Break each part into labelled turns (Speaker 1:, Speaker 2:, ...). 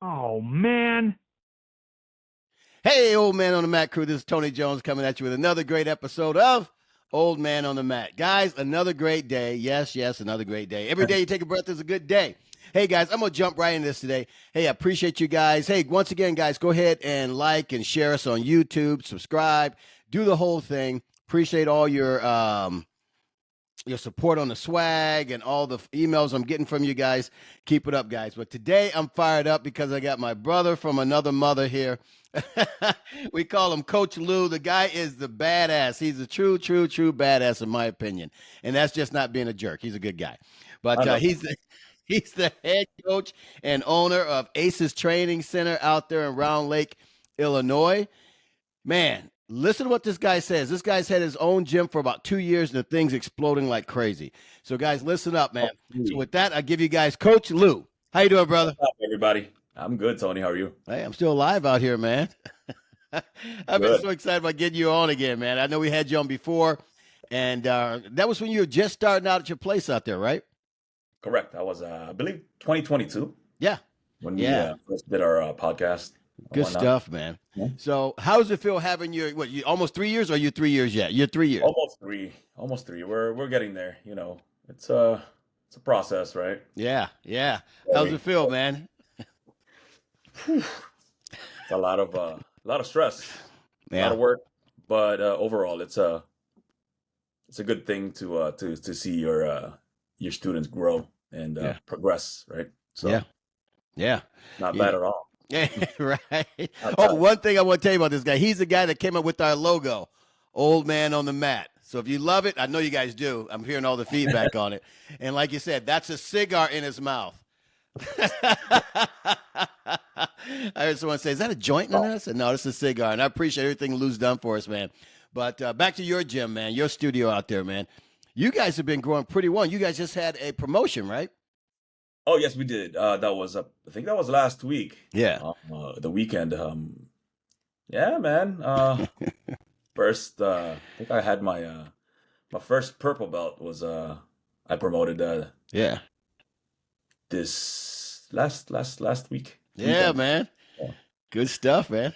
Speaker 1: Oh, man.
Speaker 2: Hey, Old Man on the Mat crew. This is Tony Jones coming at you with another great episode of Old Man on the Mat. Guys, another great day. Yes, another great day. Every day you take a breath is a good day. Hey, guys, I'm going to jump right into this today. Hey, I appreciate you guys. Hey, once again, guys, go ahead and like and share us on YouTube, subscribe, do the whole thing. Appreciate all your support on the swag and all the emails I'm getting from you guys. Keep it up, guys. But today I'm fired up because I got my brother from another mother here. We call him Coach Lou. The guy is the badass. He's a true badass, in my opinion. And that's just not being a jerk. He's a good guy. But he's the head coach and owner of Aces Training Center out there in Round Lake, Illinois. Man, listen to what this guy says. This guy's had his own gym for about 2 years, and the thing's exploding like crazy. So, guys, listen up, man. So, with that, I give you guys Coach Lou. How you doing, brother?
Speaker 3: What's up, everybody? I'm good, Tony. How are you?
Speaker 2: Hey, I'm still alive out here, man. I've been so excited about getting you on again, man. I know we had you on before, and that was when you were just starting out at your place out there, right?
Speaker 3: Correct. I was, I believe, 2022.
Speaker 2: Yeah.
Speaker 3: When we first did our podcast.
Speaker 2: Good stuff, man. Yeah. So, how does it feel having you almost 3 years, or are you 3 years yet? You're 3 years.
Speaker 3: Almost three. We're getting there. You know, it's a process, right?
Speaker 2: Yeah. How's it feel, man?
Speaker 3: It's a lot of stress, a lot of work, but overall, it's a good thing to see your students grow and progress, right? So
Speaker 2: yeah,
Speaker 3: not bad at all.
Speaker 2: Right. Oh, one thing I want to tell you about this guy. He's the guy that came up with our logo, Old Man on the Mat. So if you love it, I know you guys do. I'm hearing all the feedback on it. And like you said, that's a cigar in his mouth. I heard someone say, "Is that a joint in there?" I said, "No, it's a cigar." And I appreciate everything Lou's done for us, man. But back to your gym, man, your studio out there, man. You guys have been growing pretty well. You guys just had a promotion, right?
Speaker 3: Oh yes, we did. That was I think that was last week.
Speaker 2: Yeah.
Speaker 3: The weekend. Yeah, man. First, I think I had my first purple belt was I promoted this last week.
Speaker 2: Yeah, man. Yeah. Good stuff, man.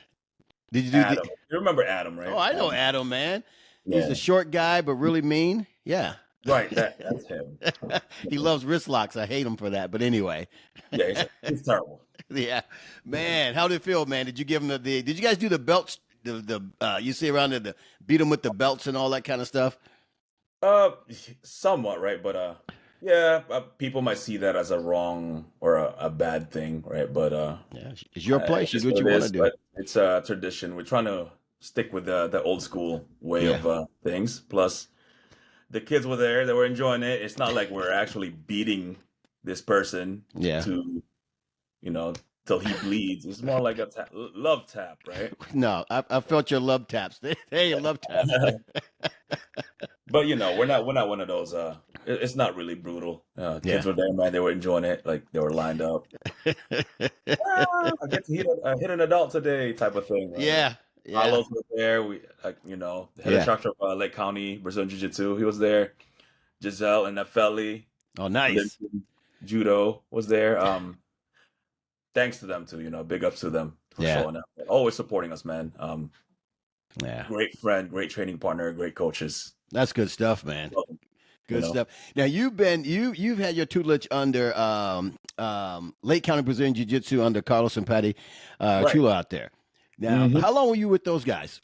Speaker 3: Did you do Adam? You remember Adam, right?
Speaker 2: Oh, I know Adam, man. He's a short guy, but really mean. Yeah.
Speaker 3: Right, that's him.
Speaker 2: He loves wrist locks. I hate him for that, but anyway.
Speaker 3: Yeah, he's terrible.
Speaker 2: Yeah, man. How did it feel, man? Did you give him Did you guys do the belts? You see around the beat him with the belts and all that kind of stuff.
Speaker 3: Somewhat, right? But people might see that as a wrong or a bad thing, right? But
Speaker 2: yeah, it's your place. You do what you want to do.
Speaker 3: It's a tradition. We're trying to stick with the old school way of things. Plus, the kids were there; they were enjoying it. It's not like we're actually beating this person to, till he bleeds. It's more like a love tap, right?
Speaker 2: No, I felt your love taps. Hey, love taps.
Speaker 3: But we're not one of those. It's not really brutal. Kids were there, man. They were enjoying it, like they were lined up. I get to hit an adult today, type of thing. Right?
Speaker 2: Yeah.
Speaker 3: Carlos was there. We, the head instructor of Lake County Brazilian Jiu-Jitsu. He was there. Giselle and Nefeli.
Speaker 2: Oh, nice.
Speaker 3: Judo was there. Thanks to them too. Big ups to them for showing up. Always supporting us, man. Great friend, great training partner, great coaches.
Speaker 2: That's good stuff, man. Good stuff. Now you've had your tutelage under Lake County Brazilian Jiu-Jitsu under Carlos and Patty Chulo out there. Now, how long were you with those guys?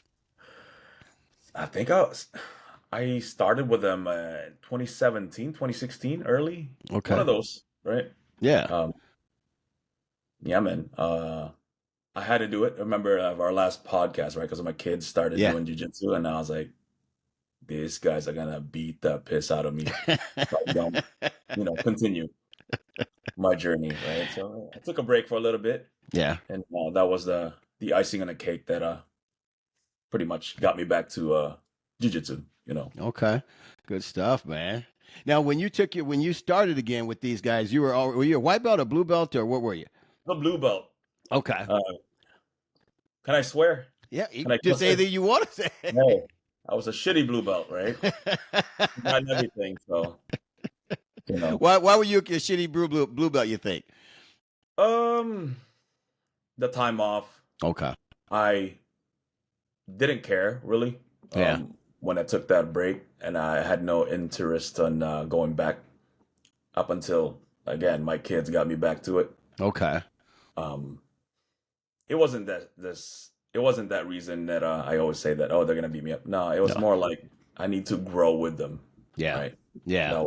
Speaker 3: I think I started with them 2017, 2016, early.
Speaker 2: Okay.
Speaker 3: One of those, right?
Speaker 2: Yeah.
Speaker 3: Yeah, man. I had to do it. I remember our last podcast, right? Because my kids started doing jiu-jitsu, and I was like, these guys are gonna beat the piss out of me if I don't, continue my journey, right? So I took a break for a little bit.
Speaker 2: Yeah.
Speaker 3: And that was the icing on the cake that pretty much got me back to jiu-jitsu,
Speaker 2: Okay. Good stuff, man. Now, when you started again with these guys, were you a white belt, a blue belt, or what were you?
Speaker 3: The blue belt.
Speaker 2: Okay.
Speaker 3: Can I swear?
Speaker 2: Yeah, you can just say that you want to say.
Speaker 3: No, I was a shitty blue belt, right? Not everything, so.
Speaker 2: Why were you a shitty blue belt, you think?
Speaker 3: I the time off,
Speaker 2: Okay.
Speaker 3: I didn't care really
Speaker 2: Yeah.
Speaker 3: when I took that break, and I had no interest on going back up until again my kids got me back to it.
Speaker 2: Okay.
Speaker 3: Um, it wasn't it wasn't that reason that I always say that, oh, they're gonna beat me up. No, it was
Speaker 2: No.
Speaker 3: more like I need to grow with them,
Speaker 2: Yeah.
Speaker 3: right?
Speaker 2: Yeah.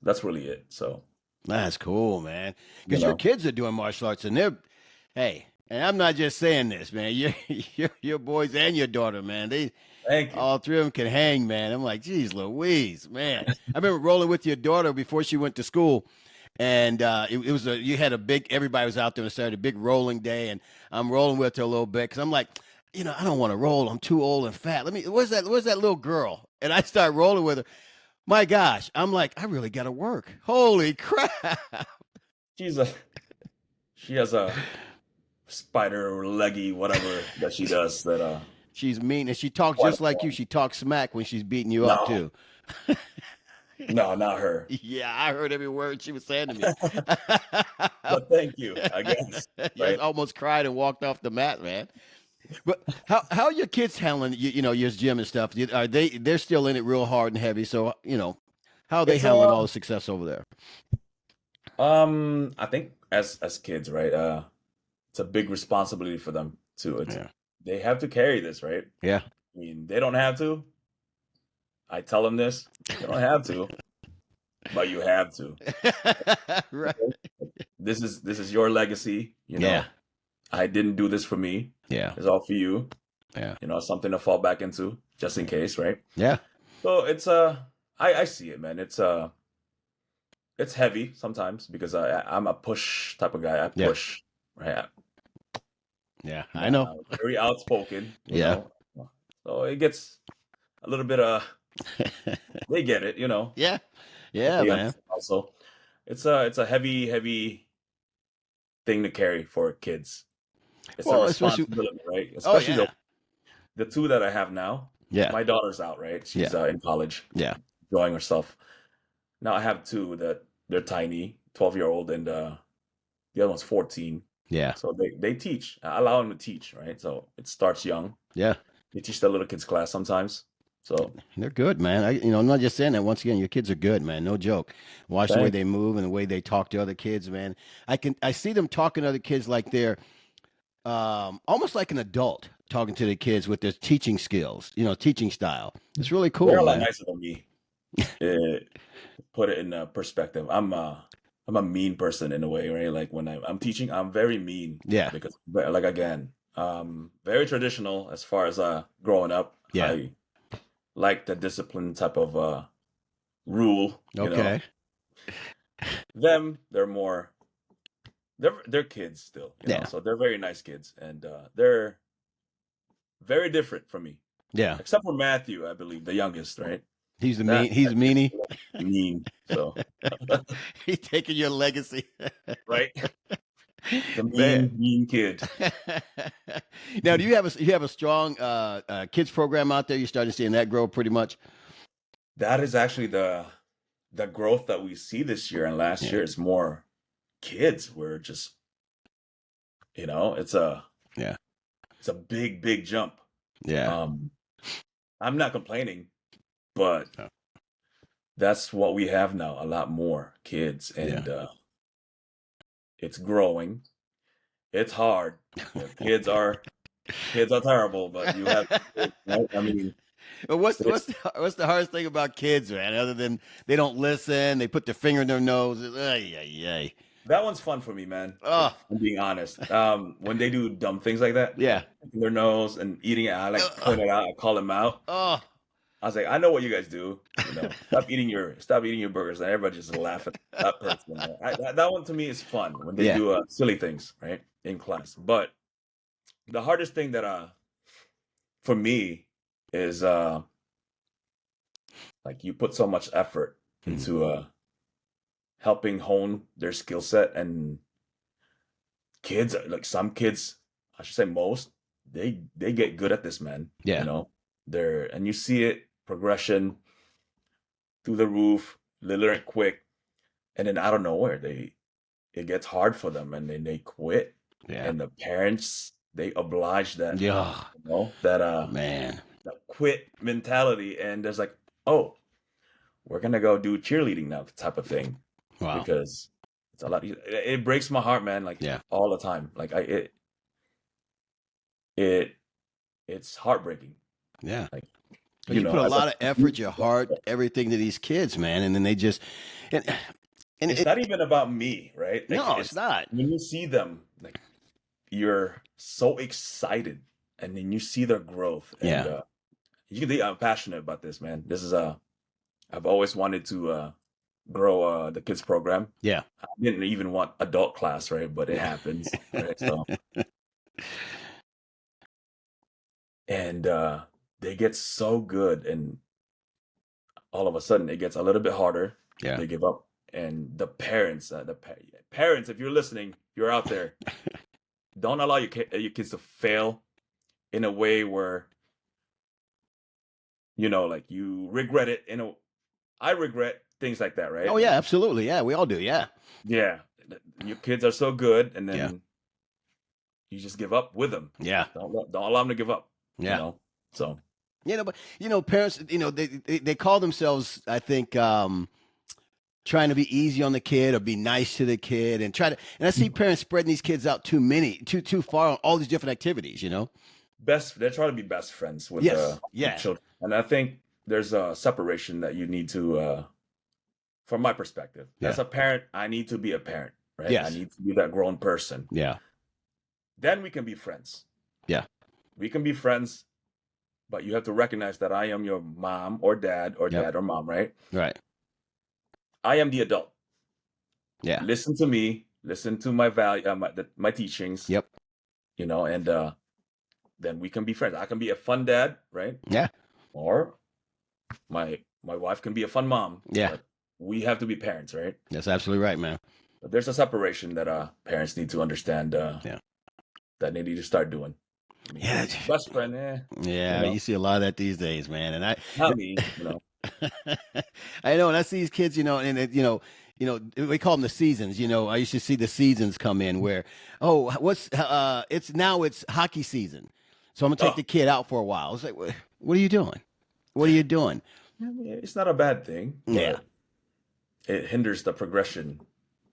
Speaker 3: That's really it. So
Speaker 2: That's cool, man.
Speaker 3: you
Speaker 2: Because your
Speaker 3: know,
Speaker 2: kids are doing martial arts, and they're, hey, and I'm not just saying this, man. Your boys and your daughter, man. They
Speaker 3: thank you.
Speaker 2: all three of them can hang, man. I'm like, geez, Louise, man. I remember rolling with your daughter before she went to school, and it was you had a big. Everybody was out there on Saturday, big rolling day, and I'm rolling with her a little bit because I'm like, I don't want to roll. I'm too old and fat. Let me. Where's that little girl? And I start rolling with her. My gosh, I'm like, I really got to work. Holy crap.
Speaker 3: She's a she has a spider or leggy whatever that she does that
Speaker 2: She's mean and she talks
Speaker 3: quite
Speaker 2: just like you. She talks smack when she's beating you up
Speaker 3: no
Speaker 2: too.
Speaker 3: no not her.
Speaker 2: Yeah, I heard every word she was saying to me.
Speaker 3: But thank you, I guess,
Speaker 2: Yes,
Speaker 3: right?
Speaker 2: almost cried and walked off the mat, man. But how are your kids handling your gym and stuff? Are they're still in it real hard and heavy? So how are they
Speaker 3: It's
Speaker 2: handling all the success over there?
Speaker 3: I think as kids, right? It's a big responsibility for them to it's
Speaker 2: Yeah,
Speaker 3: they have to carry this, right?
Speaker 2: yeah,
Speaker 3: I mean, they don't have to. I tell them this. You don't have to, but you have to.
Speaker 2: right.
Speaker 3: Okay? This is your legacy, you
Speaker 2: Yeah,
Speaker 3: know. I didn't do this for me.
Speaker 2: yeah,
Speaker 3: It's all for you.
Speaker 2: yeah,
Speaker 3: You know, something to fall back into just in case, right?
Speaker 2: yeah.
Speaker 3: So it's I see it, man. It's heavy sometimes because I'm a push type of guy. I
Speaker 2: Yeah,
Speaker 3: push, right?
Speaker 2: yeah. I know.
Speaker 3: I'm very outspoken, you
Speaker 2: Yeah,
Speaker 3: know. So it gets a little bit they get it, you know.
Speaker 2: yeah, yeah,
Speaker 3: They
Speaker 2: man.
Speaker 3: understand also. It's a heavy thing to carry for kids. It's a
Speaker 2: Well, especially.
Speaker 3: responsibility, right?
Speaker 2: Oh
Speaker 3: Especially
Speaker 2: yeah,
Speaker 3: the two that I have now.
Speaker 2: yeah,
Speaker 3: My daughter's out, right? She's
Speaker 2: yeah,
Speaker 3: in college,
Speaker 2: yeah,
Speaker 3: enjoying herself. Now I have two that they're tiny, 12-year-old, and the other one's 14.
Speaker 2: yeah,
Speaker 3: So they teach. I allow them to teach, right? So it starts young.
Speaker 2: yeah.
Speaker 3: They teach the little kids class sometimes. So
Speaker 2: They're good, man. I'm not just saying that. Once again, your kids are good, man. No joke. Watch the way
Speaker 3: thank
Speaker 2: they move and the way they talk to other kids, man. I see them talking to other kids like they're almost like an adult talking to the kids with their teaching skills, teaching style. It's really
Speaker 3: they're
Speaker 2: cool,
Speaker 3: a lot
Speaker 2: man.
Speaker 3: nicer than me. Uh, put it in perspective. I'm a mean person in a way, right? Like when I'm teaching, I'm very mean
Speaker 2: Yeah,
Speaker 3: because like again, very traditional as far as growing up.
Speaker 2: yeah.
Speaker 3: I like the discipline type of rule, you know.
Speaker 2: Okay.
Speaker 3: Them, they're more they're kids still, you know.
Speaker 2: Yeah,
Speaker 3: So they're very nice kids and they're very different from me.
Speaker 2: yeah.
Speaker 3: Except for Matthew, I believe, the youngest, right?
Speaker 2: He's the
Speaker 3: That
Speaker 2: mean. He's a
Speaker 3: that kid's
Speaker 2: meanie.
Speaker 3: mean. So,
Speaker 2: He's taking your legacy,
Speaker 3: right? The
Speaker 2: man.
Speaker 3: mean kid.
Speaker 2: Now, do you have a strong kids program out there? You're starting to see that grow pretty much.
Speaker 3: That is actually the growth that we see this year and last
Speaker 2: Yeah,
Speaker 3: year is more kids. We're just, you know,
Speaker 2: yeah,
Speaker 3: it's a big jump.
Speaker 2: yeah.
Speaker 3: Um, I'm not complaining, but
Speaker 2: Yeah.
Speaker 3: that's what we have now, a lot more kids,
Speaker 2: Yeah.
Speaker 3: and it's growing. It's hard. You know, kids are terrible, but you have kids, right? I mean,
Speaker 2: But
Speaker 3: it's
Speaker 2: what's the hardest thing about kids, man? Other than they don't listen, they put their finger in their nose. Ay, ay, ay.
Speaker 3: that one's fun for me, man. If
Speaker 2: Oh,
Speaker 3: I'm being honest, when they do dumb things like that,
Speaker 2: yeah.
Speaker 3: like picking their nose and eating it, I like
Speaker 2: Uh,
Speaker 3: point it out. I call them out.
Speaker 2: oh,
Speaker 3: I was like, I know what you guys do. You know, stop eating your burgers, and everybody just laugh at that person. That one to me is fun when they
Speaker 2: yeah.
Speaker 3: do silly things, right, in class. But the hardest thing that for me is like you put so much effort
Speaker 2: Mm.
Speaker 3: into helping hone their skill set, and kids like some kids, I should say most, they get good at this, man. You
Speaker 2: Yeah.
Speaker 3: know, and you see it progression through the roof, they learn it quick, and then out of nowhere it gets hard for them, and then they quit.
Speaker 2: Yeah.
Speaker 3: And the parents, they oblige that,
Speaker 2: Yeah. Man.
Speaker 3: that quit mentality. And there's like, oh, we're gonna go do cheerleading now, type of thing,
Speaker 2: Wow.
Speaker 3: because it's a lot. It breaks my heart, man. Like
Speaker 2: Yeah.
Speaker 3: all the time. Like it it's heartbreaking.
Speaker 2: Yeah.
Speaker 3: Like,
Speaker 2: Because you put a
Speaker 3: as a
Speaker 2: lot of effort, your heart, everything to these kids, man, and then they just and and
Speaker 3: it's not even about me, right? Like
Speaker 2: no, it's
Speaker 3: it's
Speaker 2: not.
Speaker 3: when you see them, like you're so excited, and then you see their growth, and
Speaker 2: Yeah.
Speaker 3: you can think I'm passionate about this, man. This is I've always wanted to grow the kids program.
Speaker 2: Yeah.
Speaker 3: I didn't even want adult class, right? But it happens, right? So and they get so good, and all of a sudden it gets a little bit harder.
Speaker 2: Yeah.
Speaker 3: They give up, and the parents, parents, if you're listening, you're out there. Don't allow your kids to fail in a way where like you regret it. I regret things like that, right?
Speaker 2: Oh yeah, absolutely. Yeah, we all do. Yeah.
Speaker 3: Yeah, your kids are so good, and
Speaker 2: Yeah.
Speaker 3: then you just give up with them.
Speaker 2: Yeah.
Speaker 3: Don't allow them to give up.
Speaker 2: Yeah.
Speaker 3: So
Speaker 2: But parents, they call themselves, I think, trying to be easy on the kid or be nice to the kid and and I see parents spreading these kids out too far on all these different activities,
Speaker 3: they're trying to be best friends with
Speaker 2: Yes.
Speaker 3: the
Speaker 2: Yeah.
Speaker 3: children, and I think there's a separation that you need to. From my perspective,
Speaker 2: Yeah.
Speaker 3: as a parent, I need to be a parent, right? I
Speaker 2: Yes.
Speaker 3: need to be that grown person.
Speaker 2: Yeah.
Speaker 3: Then we can be friends.
Speaker 2: Yeah.
Speaker 3: We can be friends, but you have to recognize that I am your mom or dad or
Speaker 2: Yep.
Speaker 3: dad or mom, right?
Speaker 2: Right.
Speaker 3: I am the adult.
Speaker 2: Yeah.
Speaker 3: Listen to me. Listen to my value, my teachings.
Speaker 2: Yep.
Speaker 3: And then we can be friends. I can be a fun dad, right?
Speaker 2: Yeah.
Speaker 3: Or my wife can be a fun mom.
Speaker 2: Yeah.
Speaker 3: But we have to be parents, right?
Speaker 2: That's absolutely right, man.
Speaker 3: But there's a separation that parents need to understand.
Speaker 2: Yeah.
Speaker 3: That they need to start doing. I mean,
Speaker 2: Yeah.
Speaker 3: best friend,
Speaker 2: Yeah. You see a lot of that these days, man. And
Speaker 3: not me,
Speaker 2: I know, and I see these kids, and we call them the seasons. I used to see the seasons come in where, it's hockey season, so I'm gonna take the kid out for a while. It's like, what are you doing? What are you doing?
Speaker 3: I mean, it's not a bad thing.
Speaker 2: Yeah.
Speaker 3: It hinders the progression,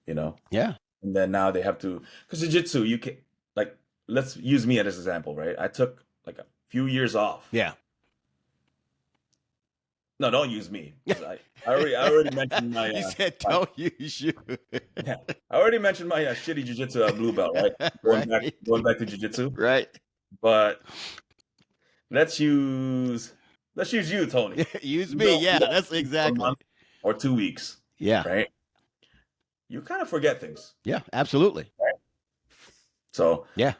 Speaker 2: Yeah.
Speaker 3: And then now they have to, because jiu-jitsu, you can, like, let's use me as an example, right? I took like a few years off.
Speaker 2: Yeah.
Speaker 3: No, don't use me. I already mentioned my.
Speaker 2: You said don't use you.
Speaker 3: Yeah, I already mentioned my shitty jiu-jitsu blue belt, right? Going back to jiu-jitsu,
Speaker 2: right?
Speaker 3: But let's use you, Tony.
Speaker 2: Use me. Yeah, that's exactly.
Speaker 3: Or 2 weeks.
Speaker 2: Yeah.
Speaker 3: Right. You kind of forget things.
Speaker 2: Yeah, absolutely.
Speaker 3: Right. So
Speaker 2: yeah,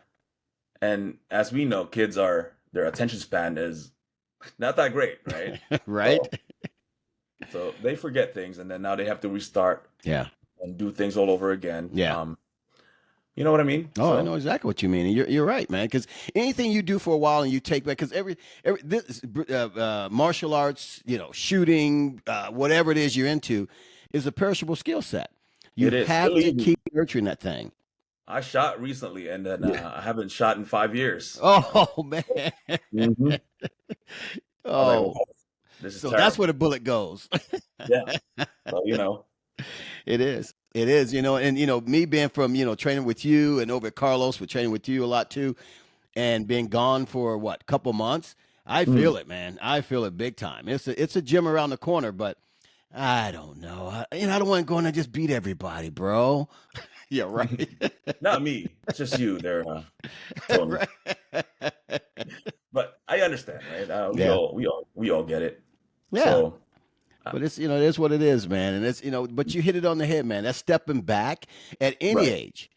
Speaker 3: and as we know, their attention span is not that great, right?
Speaker 2: Right.
Speaker 3: So they forget things, and then now they have to restart.
Speaker 2: Yeah.
Speaker 3: And do things all over again.
Speaker 2: Yeah.
Speaker 3: You know what I mean?
Speaker 2: Oh, I know exactly what you mean. And you're right, man. Because anything you do for a while and you take back, because this martial arts, shooting, whatever it is you're into, is a perishable skill set. You have to keep nurturing that thing.
Speaker 3: I shot recently, and then I haven't shot in 5 years.
Speaker 2: Oh man.
Speaker 3: Mm-hmm.
Speaker 2: Oh,
Speaker 3: this is
Speaker 2: so
Speaker 3: terrible.
Speaker 2: that's where the bullet goes.
Speaker 3: Yeah. So,
Speaker 2: It is. It is, and me being from, training with you and over at Carlos, we're training with you a lot too, and being gone for a couple months, I feel it, man. I feel it big time. It's a gym around the corner, but I don't know. I don't want to go in and just beat everybody, bro. Yeah, right.
Speaker 3: Not me. It's just you there, Tony. Right. But I understand, right? We all get it.
Speaker 2: Yeah.
Speaker 3: So,
Speaker 2: but it's it is what it is, man, and it's but you hit it on the head, man. That's stepping back at any age,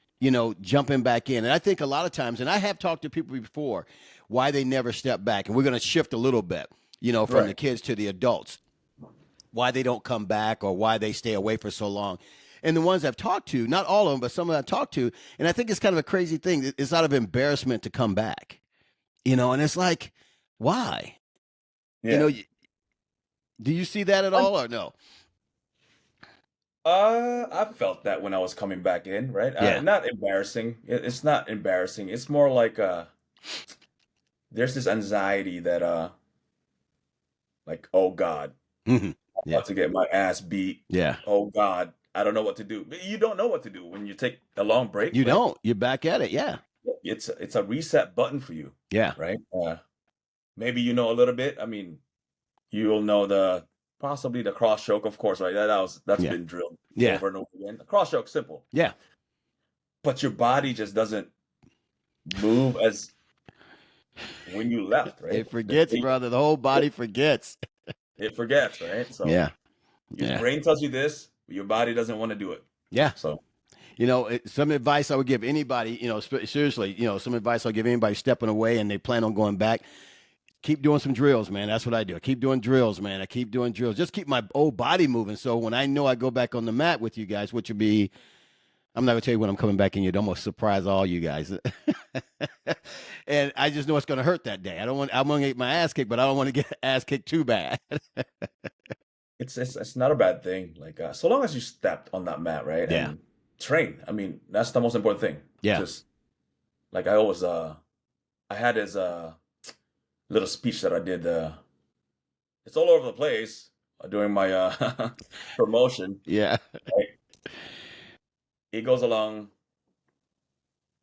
Speaker 2: jumping back in. And I think a lot of times, and I have talked to people before, why they never step back. And we're going to shift a little bit, from the kids to the adults, why they don't come back or why they stay away for so long. And the ones I've talked to, not all of them, but some I've talked to, and I think it's kind of a crazy thing. It's out of embarrassment to come back, and it's like, why?
Speaker 3: Yeah.
Speaker 2: Do you see that at all or no?
Speaker 3: I felt that when I was coming back in, right?
Speaker 2: Yeah.
Speaker 3: Not embarrassing. It's not embarrassing. It's more like there's this anxiety that like, oh God,
Speaker 2: Hmm.
Speaker 3: I'm
Speaker 2: Yeah.
Speaker 3: about to get my ass beat.
Speaker 2: Yeah.
Speaker 3: Oh God, I don't know what to do. But you don't know what to do when you take a long break,
Speaker 2: You
Speaker 3: right?
Speaker 2: don't. You're back at it. Yeah.
Speaker 3: It's a reset button for you,
Speaker 2: Yeah.
Speaker 3: right? Maybe you know a little bit. I mean, you'll know the possibly the cross choke, of course, right? That's
Speaker 2: Yeah.
Speaker 3: been drilled
Speaker 2: Yeah.
Speaker 3: over and over again. The cross choke, simple,
Speaker 2: Yeah.
Speaker 3: but your body just doesn't move as when you left, right?
Speaker 2: It forgets, brother. The whole body forgets.
Speaker 3: It forgets, right? So
Speaker 2: Yeah.
Speaker 3: your
Speaker 2: Yeah.
Speaker 3: brain tells you this, but your body doesn't want to do it.
Speaker 2: Yeah.
Speaker 3: So
Speaker 2: Some advice I would give anybody, seriously, some advice I'll give anybody stepping away and they plan on going back. Keep doing some drills, man. That's what I do. I keep doing drills, man. I keep doing drills. Just keep my old body moving. So when I know I go back on the mat with you guys, which would be, I'm not gonna tell you when I'm coming back in. You'd almost surprise all you guys. And I just know it's gonna hurt that day. I'm gonna get my ass kicked, but I don't want to get ass kicked too bad.
Speaker 3: it's not a bad thing. Like so long as you stepped on that mat, right,
Speaker 2: Yeah.
Speaker 3: and train. I mean, that's the most important thing.
Speaker 2: Yeah.
Speaker 3: Just like I always I had this little speech that I did. It's all over the place during my promotion.
Speaker 2: Yeah.
Speaker 3: Right? It goes along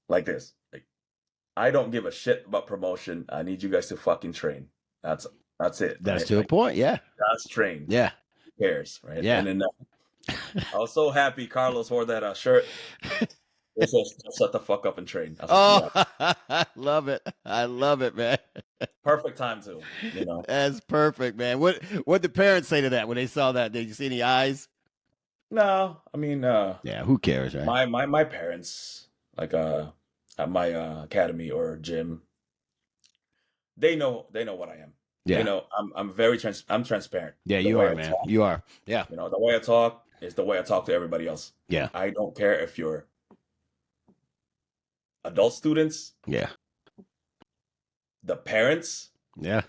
Speaker 3: like this. Like, I don't give a shit about promotion. I need you guys to fucking train. That's that's it,
Speaker 2: That's
Speaker 3: right?
Speaker 2: to a
Speaker 3: Like
Speaker 2: point. Yeah.
Speaker 3: that's train.
Speaker 2: Yeah.
Speaker 3: Who cares, right?
Speaker 2: Yeah.
Speaker 3: And then I was so happy Carlos wore that shirt. It says, "Shut the fuck up and train." I was like,
Speaker 2: Oh,
Speaker 3: "Yeah,
Speaker 2: I love it. I love it, man.
Speaker 3: perfect time to, you know."
Speaker 2: That's perfect, man. What did parents say to that when they saw that? Did you see any eyes?
Speaker 3: No, I mean,
Speaker 2: Yeah, who cares, right?
Speaker 3: my parents, like at my academy or gym, they know what I am. They
Speaker 2: Yeah.
Speaker 3: know I'm transparent.
Speaker 2: Yeah,
Speaker 3: The
Speaker 2: you
Speaker 3: way
Speaker 2: are,
Speaker 3: I
Speaker 2: man.
Speaker 3: talk,
Speaker 2: You are. Yeah.
Speaker 3: the way I talk is the way I talk to everybody else.
Speaker 2: Yeah.
Speaker 3: I don't care if you're adult students,
Speaker 2: Yeah.
Speaker 3: the parents,
Speaker 2: Yeah.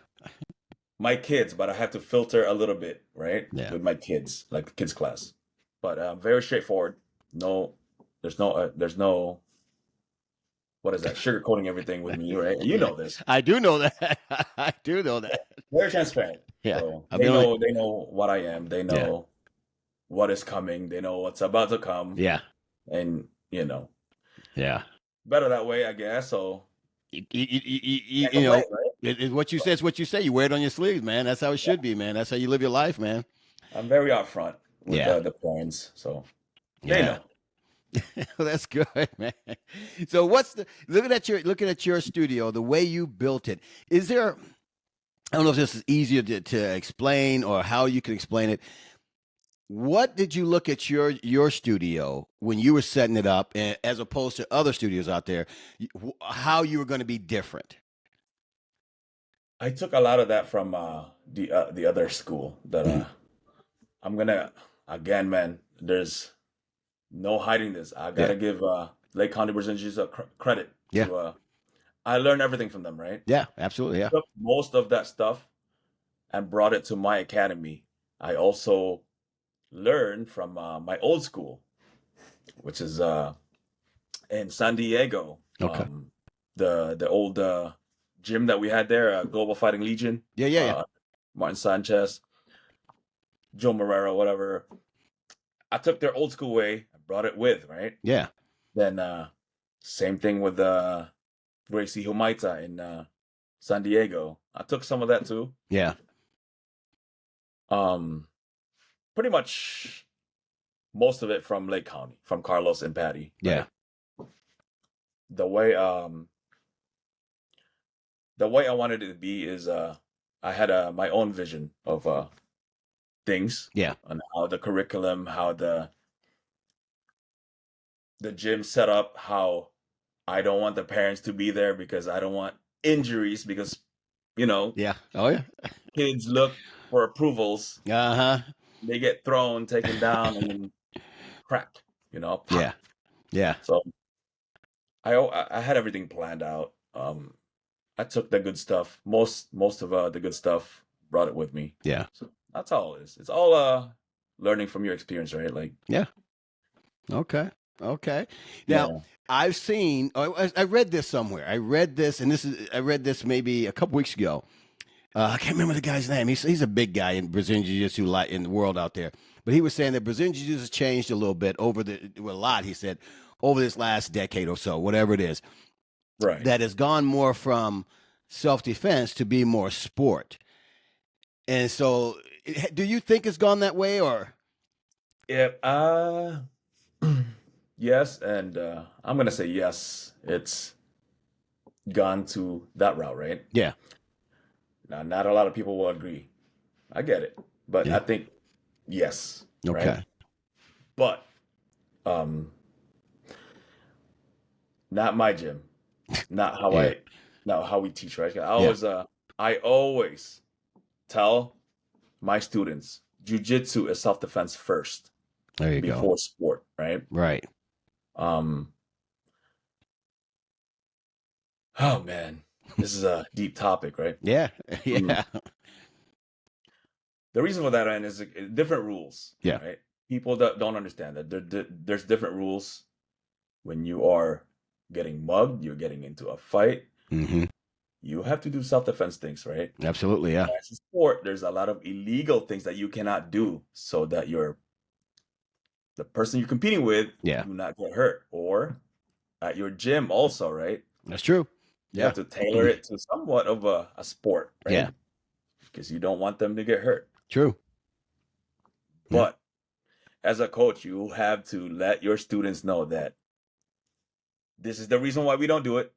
Speaker 3: my kids, but I have to filter a little bit, right?
Speaker 2: Yeah.
Speaker 3: With my kids, like the kids class. But very straightforward. No, there's no what is that? Sugarcoating everything with me, right? You
Speaker 2: Yeah.
Speaker 3: know this.
Speaker 2: I do know that. I do know that.
Speaker 3: Very transparent.
Speaker 2: Yeah.
Speaker 3: So
Speaker 2: I'll be
Speaker 3: they
Speaker 2: only
Speaker 3: know they know what I am. They
Speaker 2: Yeah.
Speaker 3: know what is coming. They know what's about to come.
Speaker 2: Yeah.
Speaker 3: And
Speaker 2: Yeah.
Speaker 3: better that way, I guess. So can't
Speaker 2: You
Speaker 3: complain,
Speaker 2: know,
Speaker 3: right?
Speaker 2: what you say is what you say. You wear it on your sleeves, man. That's how it should be, man. That's how you live your life, man.
Speaker 3: I'm very upfront with
Speaker 2: Yeah.
Speaker 3: the parents, so they
Speaker 2: Yeah.
Speaker 3: know.
Speaker 2: Well, that's good, man. So looking at your studio, the way you built it, is there I don't know if this is easier to explain or how you can explain it. What did you look at your studio when you were setting it up, as opposed to other studios out there? How you were going to be different?
Speaker 3: I took a lot of that from the other school that
Speaker 2: Mhm.
Speaker 3: I'm gonna again, man. There's no hiding this. I
Speaker 2: Yeah,
Speaker 3: gotta give Lake County Brazilian Jiu-Jitsu credit
Speaker 2: yeah,
Speaker 3: to. I learned everything from them, right?
Speaker 2: yeah, absolutely, yeah,
Speaker 3: Took most of that stuff and brought it to my academy. I also learned from my old school, which is in San Diego.
Speaker 2: okay,
Speaker 3: The old gym that we had there, Global Fighting Legion,
Speaker 2: yeah, yeah, yeah,
Speaker 3: Martin Sanchez, Joe Morero, whatever. I took their old school way, and brought it with, right?
Speaker 2: yeah,
Speaker 3: Then same thing with Gracie Humaita in San Diego. I took some of that too.
Speaker 2: yeah,
Speaker 3: Um, Pretty much most of it from Lake County, from Carlos and Patty,
Speaker 2: yeah,
Speaker 3: right? The way I wanted it to be is I had my own vision of things
Speaker 2: yeah,
Speaker 3: on how the curriculum, how the gym set up, how I don't want the parents to be there because I don't want injuries because you know
Speaker 2: yeah. Oh yeah,
Speaker 3: kids look for approvals,
Speaker 2: uh huh,
Speaker 3: they get thrown, taken down, and then crack, pop.
Speaker 2: yeah, yeah,
Speaker 3: So I had everything planned out. I took the good stuff, most of the good stuff, brought it with me.
Speaker 2: yeah.
Speaker 3: So that's all it is. It's all learning from your experience, right? Like,
Speaker 2: Yeah. Okay. Okay. Now,
Speaker 3: yeah,
Speaker 2: I've seen. I read this somewhere. I read this, and I read this maybe a couple weeks ago. I can't remember the guy's name. He's a big guy in Brazilian Jiu-Jitsu in the world out there. But he was saying that Brazilian Jiu-Jitsu has changed a little bit a lot. He said over this last decade or so, whatever it is,
Speaker 3: right.
Speaker 2: that has gone more from self-defense to be more sport. And so, do you think it's gone that way, or?
Speaker 3: Yeah. Yes, and I'm gonna say yes. It's gone to that route, right?
Speaker 2: Yeah.
Speaker 3: Now, not a lot of people will agree. I get it, but
Speaker 2: Yeah.
Speaker 3: I think yes, right?
Speaker 2: Okay.
Speaker 3: But um, not my gym, not how
Speaker 2: Yeah.
Speaker 3: I, not how we teach, right?
Speaker 2: Yeah.
Speaker 3: I always tell my students, jujitsu is self-defense first
Speaker 2: There you go.
Speaker 3: before sport, right?
Speaker 2: Right.
Speaker 3: Um, oh man, this is a deep topic, right?
Speaker 2: Yeah.
Speaker 3: Mm.
Speaker 2: Yeah.
Speaker 3: The reason for that, man, is different rules,
Speaker 2: Yeah.
Speaker 3: right? People that don't understand that there's different rules when you are getting mugged, you're getting into a fight.
Speaker 2: Hmm.
Speaker 3: You have to do self-defense things, right?
Speaker 2: Absolutely. Yeah.
Speaker 3: As a sport, there's a lot of illegal things that you cannot do so that the person you're competing with
Speaker 2: Yeah.
Speaker 3: do not get hurt. Or at your gym also, right?
Speaker 2: That's true.
Speaker 3: You
Speaker 2: Yeah.
Speaker 3: have to tailor it to somewhat of a sport,
Speaker 2: Yeah.
Speaker 3: right? Because you don't want them to get hurt.
Speaker 2: True. Yeah.
Speaker 3: But as a coach, you have to let your students know that this is the reason why we don't do it.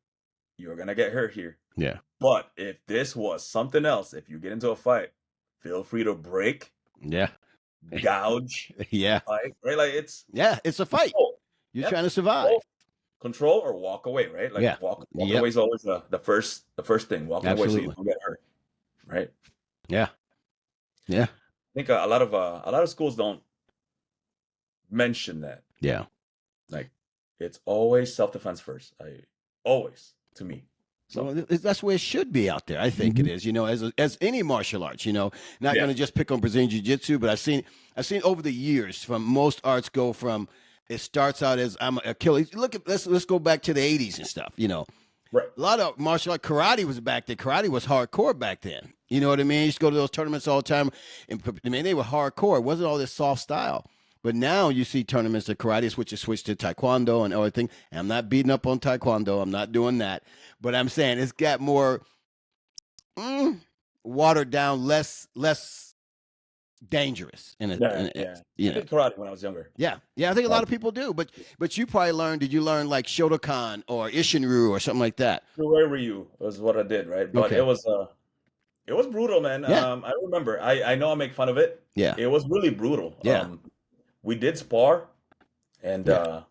Speaker 3: You're gonna get hurt here.
Speaker 2: Yeah.
Speaker 3: But if this was something else, if you get into a fight, feel free to break,
Speaker 2: Yeah.
Speaker 3: gouge,
Speaker 2: Yeah.
Speaker 3: right? Like it's
Speaker 2: Yeah. It's a fight.
Speaker 3: control.
Speaker 2: You're
Speaker 3: Yep.
Speaker 2: trying to survive.
Speaker 3: Control or walk away, right? Like
Speaker 2: Yeah.
Speaker 3: walking
Speaker 2: Yep.
Speaker 3: away is always the first thing. Walking away so you
Speaker 2: Absolutely.
Speaker 3: don't get hurt, right?
Speaker 2: Yeah. Yeah.
Speaker 3: I think a lot of schools don't mention that.
Speaker 2: Yeah.
Speaker 3: Like it's always self-defense first. Always to me. So
Speaker 2: Well, that's where it should be out there. I think it
Speaker 3: Mhm.
Speaker 2: is. As any martial arts. Not
Speaker 3: Yeah,
Speaker 2: going to just pick on Brazilian Jiu-Jitsu, but I've seen over the years from most arts go from it starts out as I'm a killer. Let's go back to the 80s and stuff.
Speaker 3: right.
Speaker 2: A lot of martial art karate was back then. Karate was hardcore back then. You know what I mean? I used to go to those tournaments all the time, and I mean they were hardcore. It wasn't all this soft style. But now you see tournaments of karate, which is switched to taekwondo and everything. And I'm not beating up on taekwondo. I'm not doing that. But I'm saying it's got more watered down, less dangerous.
Speaker 3: Yeah, yeah. I did karate when I was younger.
Speaker 2: Yeah, yeah. I think a lot
Speaker 3: Um,
Speaker 2: of people do. But you probably learned. Did you learn like Shotokan or Ishinryu or something like that?
Speaker 3: Where were you? Was what I did, right? But
Speaker 2: Okay.
Speaker 3: it was brutal, man.
Speaker 2: Yeah.
Speaker 3: I remember. I know I make fun of it.
Speaker 2: Yeah.
Speaker 3: It was really brutal.
Speaker 2: Yeah.
Speaker 3: We did spar, and
Speaker 2: Yeah.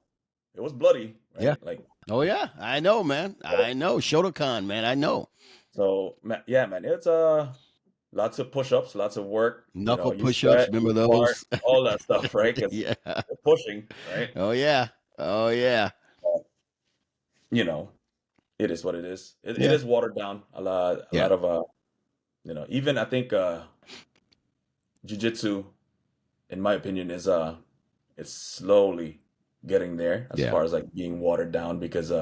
Speaker 3: it was bloody,
Speaker 2: Yeah.
Speaker 3: right? Like
Speaker 2: Oh yeah. I know, man. I know Shotokan, man. I know.
Speaker 3: so, yeah, man. It's lots of push-ups, lots of work.
Speaker 2: Knuckle
Speaker 3: You
Speaker 2: push-ups.
Speaker 3: sweat,
Speaker 2: Remember
Speaker 3: you fart,
Speaker 2: those?
Speaker 3: all that stuff, right? Because
Speaker 2: Yeah.
Speaker 3: you're pushing, right?
Speaker 2: Oh yeah. Oh yeah.
Speaker 3: Uh, you know, it is what it is. It
Speaker 2: Yeah.
Speaker 3: is watered down a lot. A
Speaker 2: Yeah.
Speaker 3: lot of even I think jujitsu, in my opinion, is it's slowly getting there as
Speaker 2: Yeah.
Speaker 3: far as like being watered down because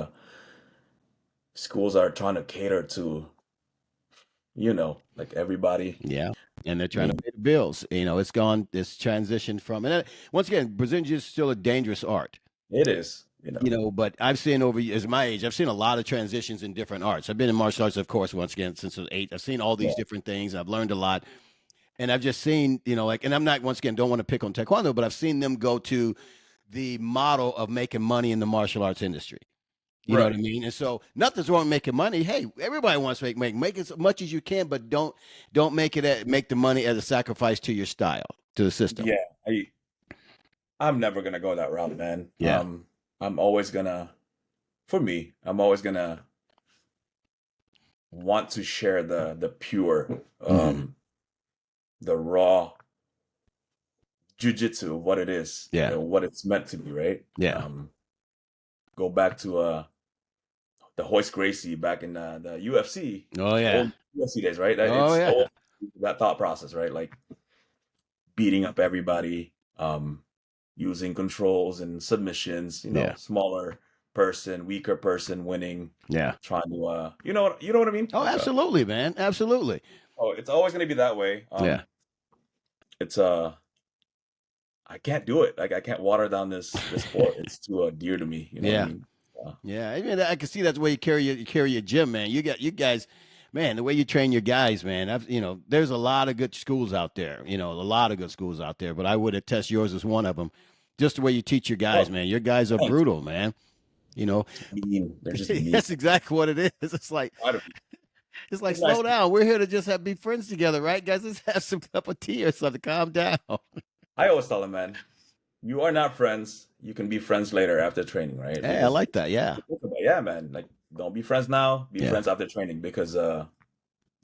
Speaker 3: schools are trying to cater to like everybody.
Speaker 2: Yeah. And they're
Speaker 3: I
Speaker 2: trying to
Speaker 3: mean,
Speaker 2: pay the bills. It's transitioned from, and once again, Brazilian Jiu is still a dangerous art.
Speaker 3: it is,
Speaker 2: But I've seen as my age, I've seen a lot of transitions in different arts. I've been in martial arts, of course, once again, since I was 8. I've seen all these
Speaker 3: yeah,
Speaker 2: different things. I've learned a lot. And I've just seen, and I'm not, once again, don't want to pick on Taekwondo, but I've seen them go to the model of making money in the martial arts industry. You know what I
Speaker 3: right.
Speaker 2: mean? And so nothing's wrong with making money. Hey, everybody wants to make as much as you can, but don't make the money as a sacrifice to your style, to the system.
Speaker 3: Yeah, I'm never gonna go that route, man.
Speaker 2: Yeah.
Speaker 3: I'm always gonna, for me, I'm always gonna want to share the pure,
Speaker 2: Hmm.
Speaker 3: the raw jujitsu, what it is,
Speaker 2: Yeah.
Speaker 3: what it's meant to be, right?
Speaker 2: Yeah.
Speaker 3: Go back to the Hoist Gracie back in the UFC,
Speaker 2: Oh yeah.
Speaker 3: old UFC days, right?
Speaker 2: Oh
Speaker 3: It's
Speaker 2: yeah.
Speaker 3: old, that thought process, right? Like beating up everybody, using controls and submissions, smaller person, weaker person winning.
Speaker 2: Yeah.
Speaker 3: Trying to, you know what I mean?
Speaker 2: Oh,
Speaker 3: Like,
Speaker 2: absolutely, man. Absolutely.
Speaker 3: it's always going to be that way.
Speaker 2: Yeah.
Speaker 3: It's, I can't do it. Like, I can't water down this sport. It's too dear to me. You know what I mean?
Speaker 2: Yeah. I mean, I can see that's the way you carry your gym, man. You guys, man, the way you train your guys, man. There's a lot of good schools out there. A lot of good schools out there. But I would attest yours is one of them. Just the way you teach your guys, man. Your guys are
Speaker 3: Thanks.
Speaker 2: brutal, man.
Speaker 3: Mean. They're just mean.
Speaker 2: That's exactly what it is. It's like slow down. We're here to just be friends together, right, guys? Let's have some cup of tea or something. Calm down.
Speaker 3: I always tell them, man, you are not friends. You can be friends later after training, right?
Speaker 2: Hey, I like that. Yeah.
Speaker 3: Yeah, man. Like, don't be friends now. Be friends after training, because that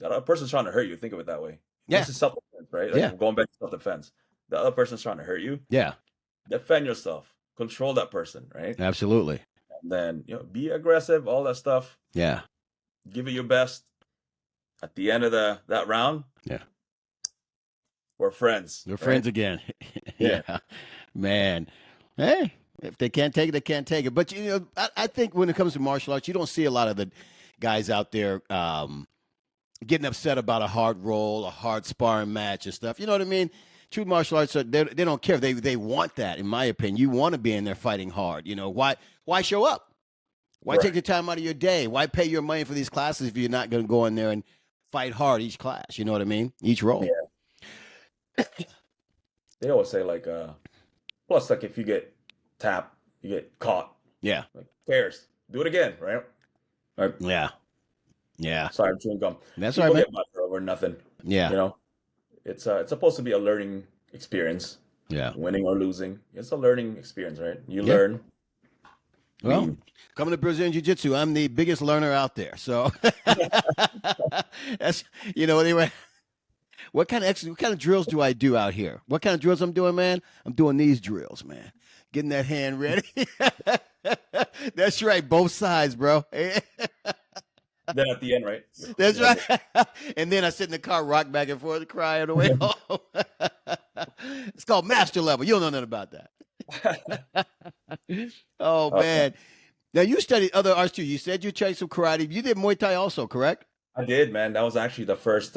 Speaker 3: other person's trying to hurt you. Think of it that way.
Speaker 2: Yeah.
Speaker 3: This is self-defense, right? Like, going back to self-defense. The other person's trying to hurt you.
Speaker 2: Yeah.
Speaker 3: Defend yourself. Control that person, right?
Speaker 2: Absolutely.
Speaker 3: And then, be aggressive, all that stuff.
Speaker 2: Yeah.
Speaker 3: Give it your best. At the end of that round, we're friends.
Speaker 2: We're friends again. Yeah. Man. Hey, if they can't take it, they can't take it. But, I think when it comes to martial arts, you don't see a lot of the guys out there getting upset about a hard roll, a hard sparring match and stuff. You know what I mean? True martial arts, they don't care. They want that, in my opinion. You want to be in there fighting hard. Why show up? Why take the time out of your day? Why pay your money for these classes if you're not going to go in there and fight hard each class? You know what I mean? Each roll.
Speaker 3: Yeah. They always say, like, plus, like, if you get tapped, you get caught.
Speaker 2: Yeah.
Speaker 3: Like, cares? Do it again, right? Like,
Speaker 2: yeah.
Speaker 3: Sorry, I'm chewing gum.
Speaker 2: That's
Speaker 3: People
Speaker 2: right, man.
Speaker 3: get butter over nothing.
Speaker 2: Yeah.
Speaker 3: It's supposed to be a learning experience.
Speaker 2: Yeah.
Speaker 3: Winning or losing, it's a learning experience, right? You learn.
Speaker 2: Well, coming to Brazilian Jiu-Jitsu, I'm the biggest learner out there. So that's anyway. What kind of drills do I do out here? What kind of drills I'm doing, man? I'm doing these drills, man. Getting that hand ready. That's right, both sides, bro.
Speaker 3: Then at the end, right?
Speaker 2: That's right. And then I sit in the car, rock back and forth, cry on the way home. It's called master level. You don't know nothing about that. Oh, man. Now, you studied other arts too. You said you tried some karate. You did Muay Thai also, correct?
Speaker 3: I did, man. That was actually the first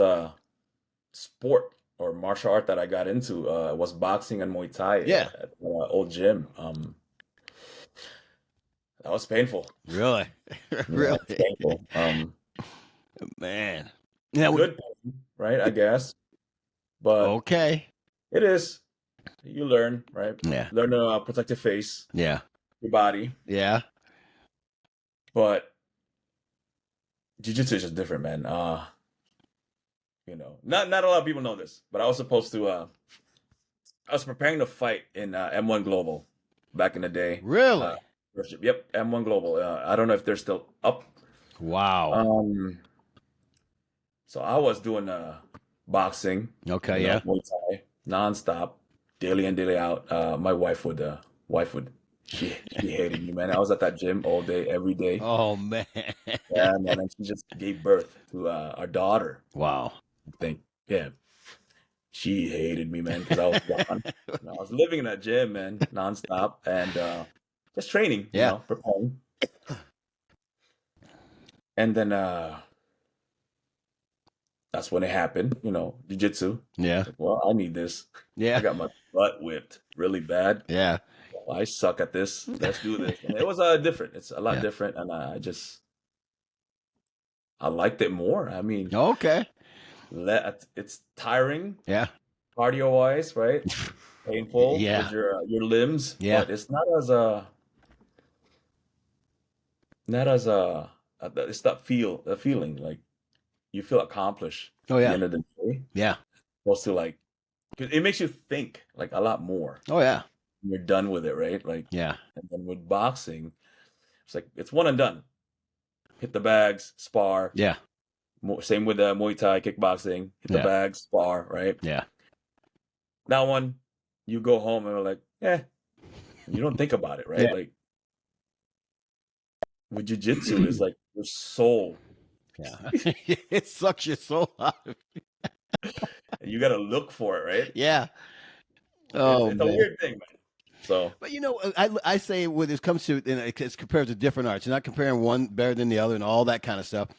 Speaker 3: sport or martial art that I got into. Was boxing and Muay Thai at old gym. That was painful.
Speaker 2: Really? Really?
Speaker 3: Painful.
Speaker 2: Man.
Speaker 3: Good pain, right? I guess. But
Speaker 2: okay.
Speaker 3: It is. You learn, right?
Speaker 2: Yeah.
Speaker 3: Learn to protect your face.
Speaker 2: Yeah.
Speaker 3: Your body.
Speaker 2: Yeah.
Speaker 3: But Jiu-Jitsu is just different, man. Not a lot of people know this, but I was supposed to I was preparing to fight in M1 Global back in the day.
Speaker 2: Really?
Speaker 3: Yep, M1 Global. I don't know if they're still up.
Speaker 2: Wow.
Speaker 3: So I was doing boxing.
Speaker 2: Okay, yeah.
Speaker 3: Muay Thai, nonstop, daily in, daily out. My wife would she hated me, man. I was at that gym all day, every day.
Speaker 2: Oh, man.
Speaker 3: Yeah, man. And she just gave birth to our daughter.
Speaker 2: Wow.
Speaker 3: I think, yeah. She hated me, man, because I was gone. I was living in that gym, man, nonstop, and just training, preparing. And then that's when it happened, jiu-jitsu.
Speaker 2: Yeah.
Speaker 3: Like, well, I need this.
Speaker 2: Yeah.
Speaker 3: I got my butt whipped really bad.
Speaker 2: Yeah.
Speaker 3: Well, I suck at this. Let's do this. And it was different. It's a lot different, and I liked it more. I mean,
Speaker 2: okay.
Speaker 3: It's tiring.
Speaker 2: Yeah.
Speaker 3: Cardio-wise, right? Painful.
Speaker 2: Yeah.
Speaker 3: With your limbs.
Speaker 2: Yeah.
Speaker 3: But it's not as it's that feeling like you feel accomplished.
Speaker 2: Oh yeah.
Speaker 3: At the end of the day.
Speaker 2: Yeah.
Speaker 3: Supposed to, like, 'cause it makes you think like a lot more.
Speaker 2: Oh yeah.
Speaker 3: When you're done with it, right? Like,
Speaker 2: yeah.
Speaker 3: And then with boxing, it's like it's one and done. Hit the bags, spar.
Speaker 2: Yeah.
Speaker 3: Same with Muay Thai, kickboxing. Hit the bags, spar, right?
Speaker 2: Yeah.
Speaker 3: That one, you go home and you're like, you don't think about it, right?
Speaker 2: Yeah.
Speaker 3: Like with jiu-jitsu, it's like your soul.
Speaker 2: Yeah. It sucks your soul out of you.
Speaker 3: And you got to look for it, right?
Speaker 2: Yeah. Oh
Speaker 3: It's a
Speaker 2: man.
Speaker 3: weird thing, man. So
Speaker 2: But I say when it comes to it's compared to different arts. You're not comparing one better than the other and all that kind of stuff.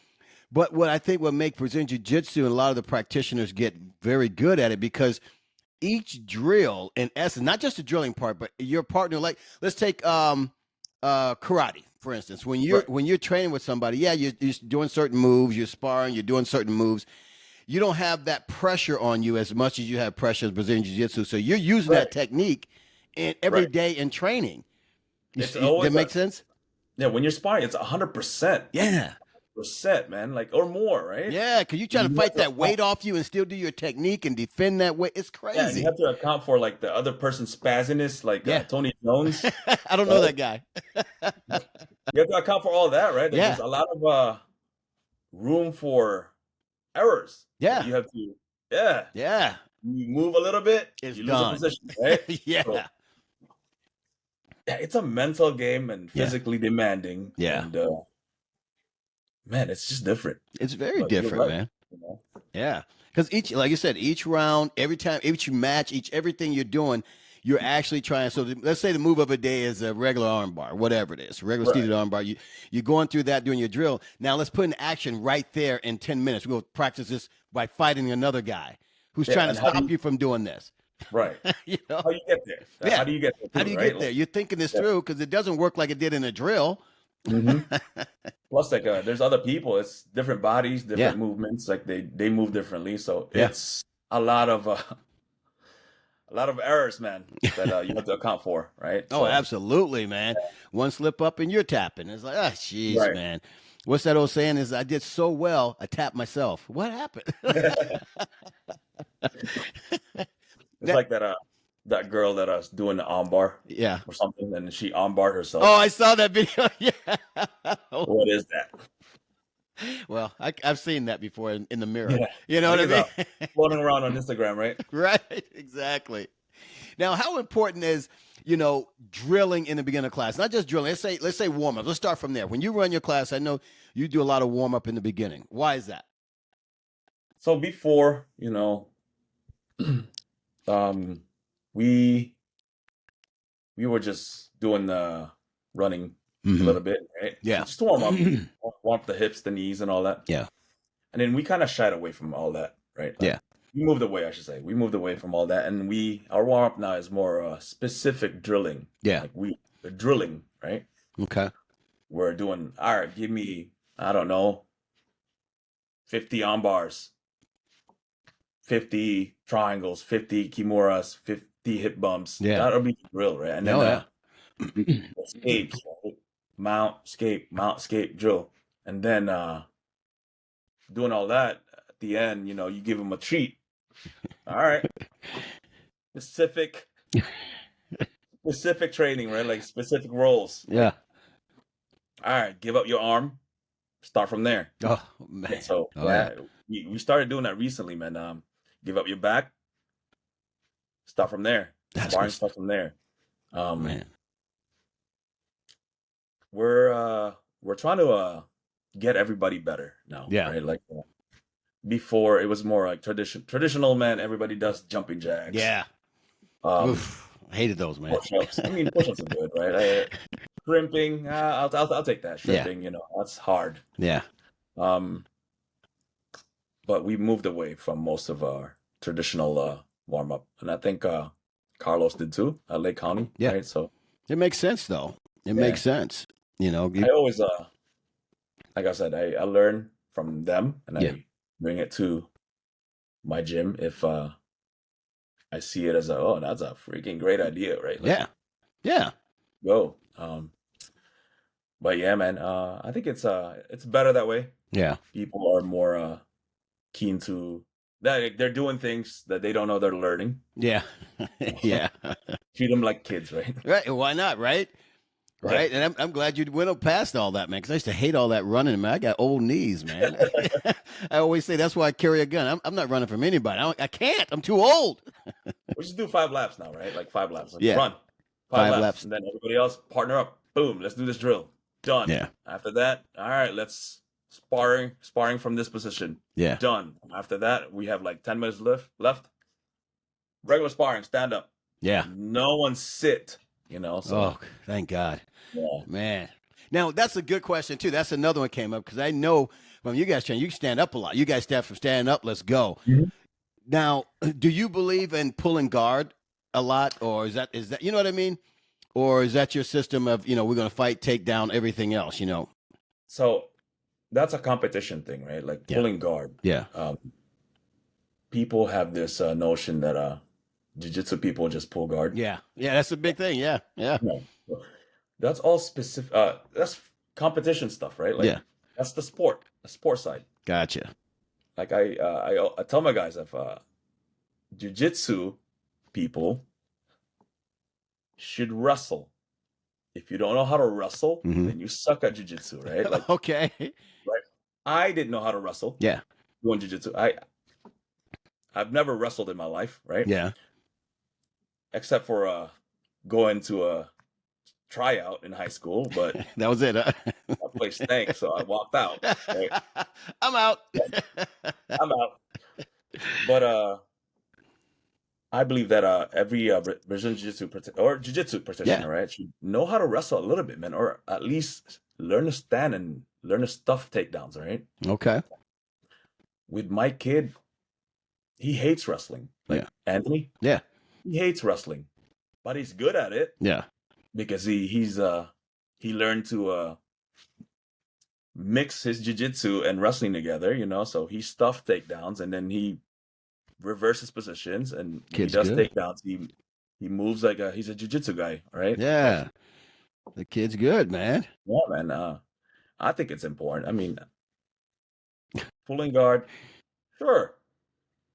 Speaker 2: But what I think what make Brazilian Jiu-Jitsu and a lot of the practitioners get very good at it because each drill, in essence, not just the drilling part, but your partner. Like, let's take karate for instance. When you're
Speaker 3: right,
Speaker 2: when you're training with somebody, yeah, you're doing certain moves, you're sparring, you're doing certain moves. You don't have that pressure on you as much as you have pressure as Brazilian Jiu-Jitsu. So you're using
Speaker 3: right,
Speaker 2: that technique in every
Speaker 3: right.
Speaker 2: day in training.
Speaker 3: It's
Speaker 2: That
Speaker 3: always
Speaker 2: make sense?
Speaker 3: yeah. When you're sparring, it's 100%,
Speaker 2: Yeah.
Speaker 3: man, like or more, right?
Speaker 2: Yeah, because you try to
Speaker 3: You have
Speaker 2: fight
Speaker 3: to
Speaker 2: that
Speaker 3: account,
Speaker 2: weight off you and still do your technique and defend that weight. It's
Speaker 3: yeah, and you
Speaker 2: crazy.
Speaker 3: have to account for like the other person's spazziness, like
Speaker 2: Yeah.
Speaker 3: Tony Jones,
Speaker 2: I don't know
Speaker 3: right?
Speaker 2: that guy.
Speaker 3: You have to account for all that, right? Like
Speaker 2: Yeah.
Speaker 3: there's a lot of room for errors that
Speaker 2: Yeah.
Speaker 3: you have to, yeah.
Speaker 2: Yeah.
Speaker 3: You move a little bit,
Speaker 2: It's
Speaker 3: you lose a
Speaker 2: gone.
Speaker 3: position, right? So
Speaker 2: Yeah.
Speaker 3: yeah, it's a mental game and
Speaker 2: Yeah.
Speaker 3: physically demanding,
Speaker 2: Yeah.
Speaker 3: and man, it's just different.
Speaker 2: It's very
Speaker 3: But you're
Speaker 2: different,
Speaker 3: right,
Speaker 2: man.
Speaker 3: you know?
Speaker 2: Yeah. Because like you said, each round, every time, each match, everything you're doing, you're actually trying. So let's say the move of a day is a regular arm bar, whatever it is, regular
Speaker 3: Right.
Speaker 2: seated arm bar. You're going through that doing your drill. Now let's put in action right there in 10 minutes. We'll practice this by fighting another guy who's
Speaker 3: Yeah,
Speaker 2: trying to
Speaker 3: and how do
Speaker 2: stop
Speaker 3: you,
Speaker 2: you from doing this.
Speaker 3: right?
Speaker 2: you know?
Speaker 3: How you get there? How
Speaker 2: Yeah.
Speaker 3: do you get there
Speaker 2: How do
Speaker 3: too,
Speaker 2: you
Speaker 3: right?
Speaker 2: get
Speaker 3: Like,
Speaker 2: there? You're thinking this
Speaker 3: yeah.
Speaker 2: through because it doesn't work like it did in a drill.
Speaker 3: hmm Plus, like, there's other people. It's different bodies,
Speaker 2: Yeah.
Speaker 3: different movements. Like they move differently, so
Speaker 2: Yeah.
Speaker 3: it's a lot of errors, man, that you have to account for, right?
Speaker 2: Oh,
Speaker 3: So,
Speaker 2: absolutely, man. One slip up and you're tapping. It's like, ah, jeez,
Speaker 3: right.
Speaker 2: man. What's that old saying? Is I did so well, I tapped myself. What happened?
Speaker 3: It's
Speaker 2: that,
Speaker 3: like that girl that was doing the armbar
Speaker 2: yeah.
Speaker 3: or something, and she armbarred
Speaker 2: Oh,
Speaker 3: herself.
Speaker 2: I saw that video. Yeah.
Speaker 3: What is that?
Speaker 2: Well, I've seen that before in the mirror.
Speaker 3: Yeah,
Speaker 2: You know
Speaker 3: I
Speaker 2: what
Speaker 3: think
Speaker 2: I
Speaker 3: it's
Speaker 2: mean?
Speaker 3: floating around on Instagram, right?
Speaker 2: Right. Exactly. Now, how important is drilling in the beginner class? Not just drilling. Let's say warm up. Let's start from there. When you run your class, I know you do a lot of warm up in the beginning. Why is that?
Speaker 3: So before, um, we we were just doing the running a
Speaker 2: Mm-hmm.
Speaker 3: little bit, right? So
Speaker 2: Yeah.
Speaker 3: just to warm up the hips, the knees, and all that.
Speaker 2: Yeah.
Speaker 3: And then we kind of shied away from all that, right? Like
Speaker 2: Yeah.
Speaker 3: we moved away, I should say. We moved away from all that, and our warm up now is more specific drilling.
Speaker 2: Yeah.
Speaker 3: Like the drilling, right?
Speaker 2: Okay.
Speaker 3: We're doing, all right, give me, I don't know, 50 arm bars, 50 triangles, 50 kimuras, 50 hip bumps.
Speaker 2: Yeah.
Speaker 3: That'll be the drill, right? And then
Speaker 2: No, yeah.
Speaker 3: escapes, right? Mount, escape, drill. And then doing all that at the end, you give them a treat. All right. Specific specific training, right? Like specific roles.
Speaker 2: Yeah.
Speaker 3: All right, give up your arm. Start from there.
Speaker 2: Oh man.
Speaker 3: So
Speaker 2: Oh yeah.
Speaker 3: yeah, we started doing that recently, man. Give up your back. Start from there.
Speaker 2: That's
Speaker 3: Sparring
Speaker 2: good.
Speaker 3: stuff from there.
Speaker 2: Man.
Speaker 3: We're trying to get everybody better now,
Speaker 2: Yeah.
Speaker 3: right? Like before, it was more like traditional, man. Everybody does jumping jacks.
Speaker 2: Yeah.
Speaker 3: Um,
Speaker 2: Oof. I hated those, man.
Speaker 3: push-ups. I mean, push-ups are good, right? Shrimping. I'll take that.
Speaker 2: Yeah.
Speaker 3: Shrimping. That's hard.
Speaker 2: Yeah.
Speaker 3: Um, but we moved away from most of our traditional warm up, and I think Carlos did too at Lake County,
Speaker 2: Yeah.
Speaker 3: right? So
Speaker 2: It makes sense though. It
Speaker 3: yeah,
Speaker 2: makes sense.
Speaker 3: I always like I said, I learn from them, and
Speaker 2: Yeah.
Speaker 3: I bring it to my gym if I see it as that's a freaking great idea, right? Like,
Speaker 2: Yeah. Yeah.
Speaker 3: go. But yeah, man, I think it's better that way.
Speaker 2: Yeah.
Speaker 3: People are more keen to that. Like, they're doing things that they don't know they're learning.
Speaker 2: Yeah. Yeah.
Speaker 3: Treat them like kids, right?
Speaker 2: Right. Why not? Right. Right. And I'm glad you went up past all that, man, because I used to hate all that running, man. I got old knees, man. I always say that's why I carry a gun. I'm not running from anybody. I can't. I'm too old.
Speaker 3: We just do 5 laps now, right? Like 5 laps. Like
Speaker 2: Yeah.
Speaker 3: run.
Speaker 2: 5
Speaker 3: laps.
Speaker 2: laps.
Speaker 3: And then everybody else partner up. Boom. Let's do this drill. Done.
Speaker 2: Yeah.
Speaker 3: After that, all right, let's sparring from this position.
Speaker 2: Yeah.
Speaker 3: Done. After that, we have like 10 minutes left. Regular sparring, stand up.
Speaker 2: Yeah.
Speaker 3: No one sit, so
Speaker 2: Oh, thank God.
Speaker 3: yeah.
Speaker 2: Man. Now, that's a good question, too. That's another one came up because I know when you guys train, you stand up a lot. You guys stand from standing up, let's go.
Speaker 3: Mhm.
Speaker 2: Now, do you believe in pulling guard a lot, or is that you know what I mean? Or is that your system of, we're going to fight, take down everything else,
Speaker 3: So that's a competition thing, right? Like
Speaker 2: Yeah.
Speaker 3: pulling guard.
Speaker 2: Yeah.
Speaker 3: Um, People have this notion that jiu-jitsu people just pull guard.
Speaker 2: Yeah. Yeah. That's a big thing. Yeah. Yeah.
Speaker 3: No. That's all specific. That's competition stuff, right? Like
Speaker 2: Yeah.
Speaker 3: that's the sport side.
Speaker 2: Gotcha.
Speaker 3: Like I tell my guys if jiu-jitsu people should wrestle. If you don't know how to wrestle,
Speaker 2: Mhm.
Speaker 3: then you suck at jiu-jitsu, right? Like,
Speaker 2: Okay.
Speaker 3: right? I didn't know how to wrestle
Speaker 2: Yeah.
Speaker 3: doing jiu-jitsu. I've never wrestled in my life, right?
Speaker 2: Yeah.
Speaker 3: Except for going to a tryout in high school, but
Speaker 2: That was it.
Speaker 3: that place stank, so I walked out. Right?
Speaker 2: I'm out.
Speaker 3: I'm out. But I believe that every Brazilian Jiu-Jitsu or Jiu-Jitsu practitioner, right, should know how to wrestle a little bit, man, or at least learn to stand and learn to stuff takedowns, right?
Speaker 2: Okay.
Speaker 3: With my kid, he hates wrestling. Like
Speaker 2: Yeah.
Speaker 3: Anthony,
Speaker 2: Yeah.
Speaker 3: he hates wrestling, but he's good at it
Speaker 2: Yeah.
Speaker 3: because he learned to mix his jiu-jitsu and wrestling together, so he stuffed takedowns and then he reverses positions and when
Speaker 2: Kid's
Speaker 3: he does
Speaker 2: good.
Speaker 3: takedowns, he moves like he's a jiu-jitsu guy, right?
Speaker 2: Yeah. The kid's good, man.
Speaker 3: Yeah, man. I think it's important. I mean, pulling guard, sure.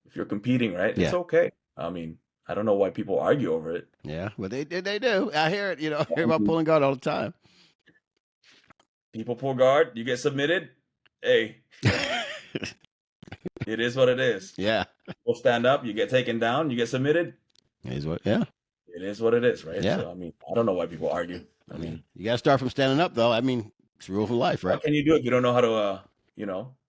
Speaker 3: If you're competing, right, it's
Speaker 2: Yeah.
Speaker 3: okay. I mean, I don't know why people argue over it.
Speaker 2: Yeah. Well, they do. I hear it. I hear
Speaker 3: I
Speaker 2: about
Speaker 3: mean,
Speaker 2: pulling guard all the time.
Speaker 3: people pull guard, you get submitted. Hey, it is what it is.
Speaker 2: Yeah.
Speaker 3: People stand up, you get taken down, you get submitted.
Speaker 2: Is what? Yeah.
Speaker 3: It is what it is, right?
Speaker 2: Yeah.
Speaker 3: So I mean, I don't know why people argue. I
Speaker 2: Yeah.
Speaker 3: mean,
Speaker 2: You got to start from standing up, though. I mean, it's a rule for life,
Speaker 3: how
Speaker 2: right?
Speaker 3: can you do it if you don't know how to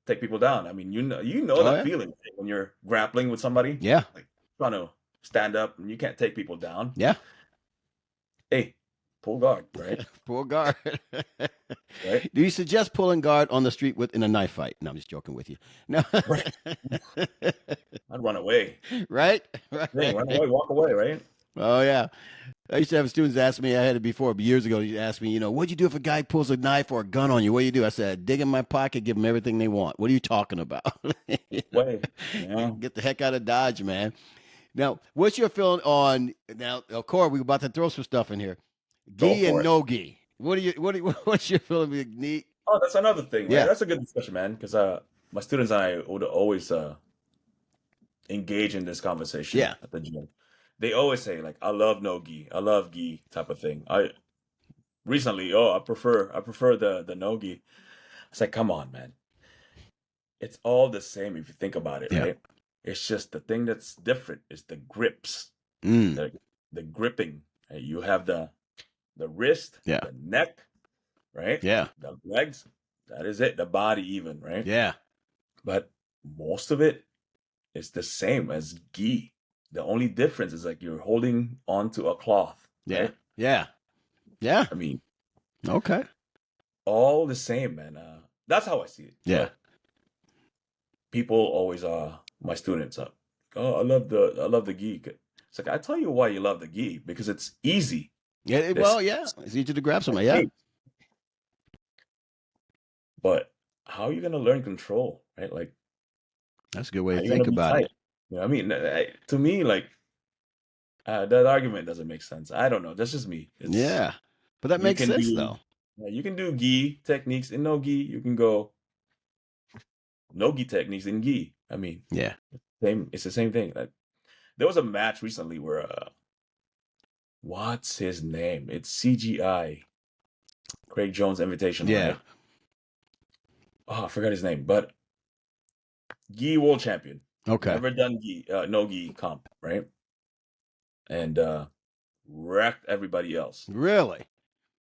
Speaker 3: take people down? I mean, you know
Speaker 2: Oh,
Speaker 3: that
Speaker 2: yeah.
Speaker 3: feeling right? When you're grappling with somebody,
Speaker 2: Yeah.
Speaker 3: like trying to stand up and you can't take people down.
Speaker 2: Yeah.
Speaker 3: Hey, pull guard, right?
Speaker 2: Pull guard.
Speaker 3: Right?
Speaker 2: Do you suggest pulling guard on the street in a knife fight? No, I'm just joking with you. No.
Speaker 3: Right. I'd run away.
Speaker 2: Right? Right.
Speaker 3: Hey, run away, walk away, right?
Speaker 2: Oh, yeah. I used to have students ask me, I had it before, but years ago, you asked me, what'd you do if a guy pulls a knife or a gun on you? What do you do? I said, dig in my pocket, give them everything they want. What are you talking about?
Speaker 3: Way. Yeah.
Speaker 2: Get the heck out of Dodge, man. Now, what's your feeling on, now, Corey, we're about to throw some stuff in here.
Speaker 3: Go
Speaker 2: Gi
Speaker 3: for
Speaker 2: and
Speaker 3: it.
Speaker 2: no gi. What's your feeling with knee?
Speaker 3: Oh, that's another thing, right?
Speaker 2: Yeah.
Speaker 3: That's a good discussion, man. Because my students and I would always engage in this conversation
Speaker 2: Yeah.
Speaker 3: at the gym. They always say like, "I love no gi, I love gi" type of thing. I prefer the no gi. It's like, come on, man. It's all the same if you think about it,
Speaker 2: Yeah.
Speaker 3: right? It's just the thing that's different is the grips,
Speaker 2: Mm.
Speaker 3: the gripping. Right? You have the wrist,
Speaker 2: Yeah.
Speaker 3: the neck, right?
Speaker 2: Yeah.
Speaker 3: The legs. That is it. The body, even, right?
Speaker 2: Yeah.
Speaker 3: But most of it is the same as gi. The only difference is like you're holding onto a cloth,
Speaker 2: Yeah.
Speaker 3: right?
Speaker 2: Yeah. Yeah.
Speaker 3: I mean,
Speaker 2: Okay.
Speaker 3: all the same, man. That's how I see it.
Speaker 2: Yeah.
Speaker 3: But people always my students oh, I love the gi. It's like, I tell you why you love the gi, because it's easy.
Speaker 2: Yeah. Well, yeah. It's easy to grab somebody. Yeah.
Speaker 3: But how are you gonna learn control, right? Like,
Speaker 2: That's a good way
Speaker 3: how
Speaker 2: to
Speaker 3: are you
Speaker 2: think
Speaker 3: gonna be
Speaker 2: about
Speaker 3: tight?
Speaker 2: it.
Speaker 3: You know what I mean? To me, like, that argument doesn't make sense. I don't know. That's just me.
Speaker 2: Yeah. But that
Speaker 3: You
Speaker 2: makes
Speaker 3: can
Speaker 2: sense,
Speaker 3: do
Speaker 2: though.
Speaker 3: you can do gi techniques in no gi. You can go no gi techniques in gi. I mean,
Speaker 2: Yeah.
Speaker 3: it's the same thing. Like, there was a match recently where what's his name? It's CGI, Craig Jones Invitational.
Speaker 2: Yeah.
Speaker 3: Right? Oh, I forgot his name, but gi world champion.
Speaker 2: Okay.
Speaker 3: Never done gi, no gi comp, right? And wrecked everybody else.
Speaker 2: Really?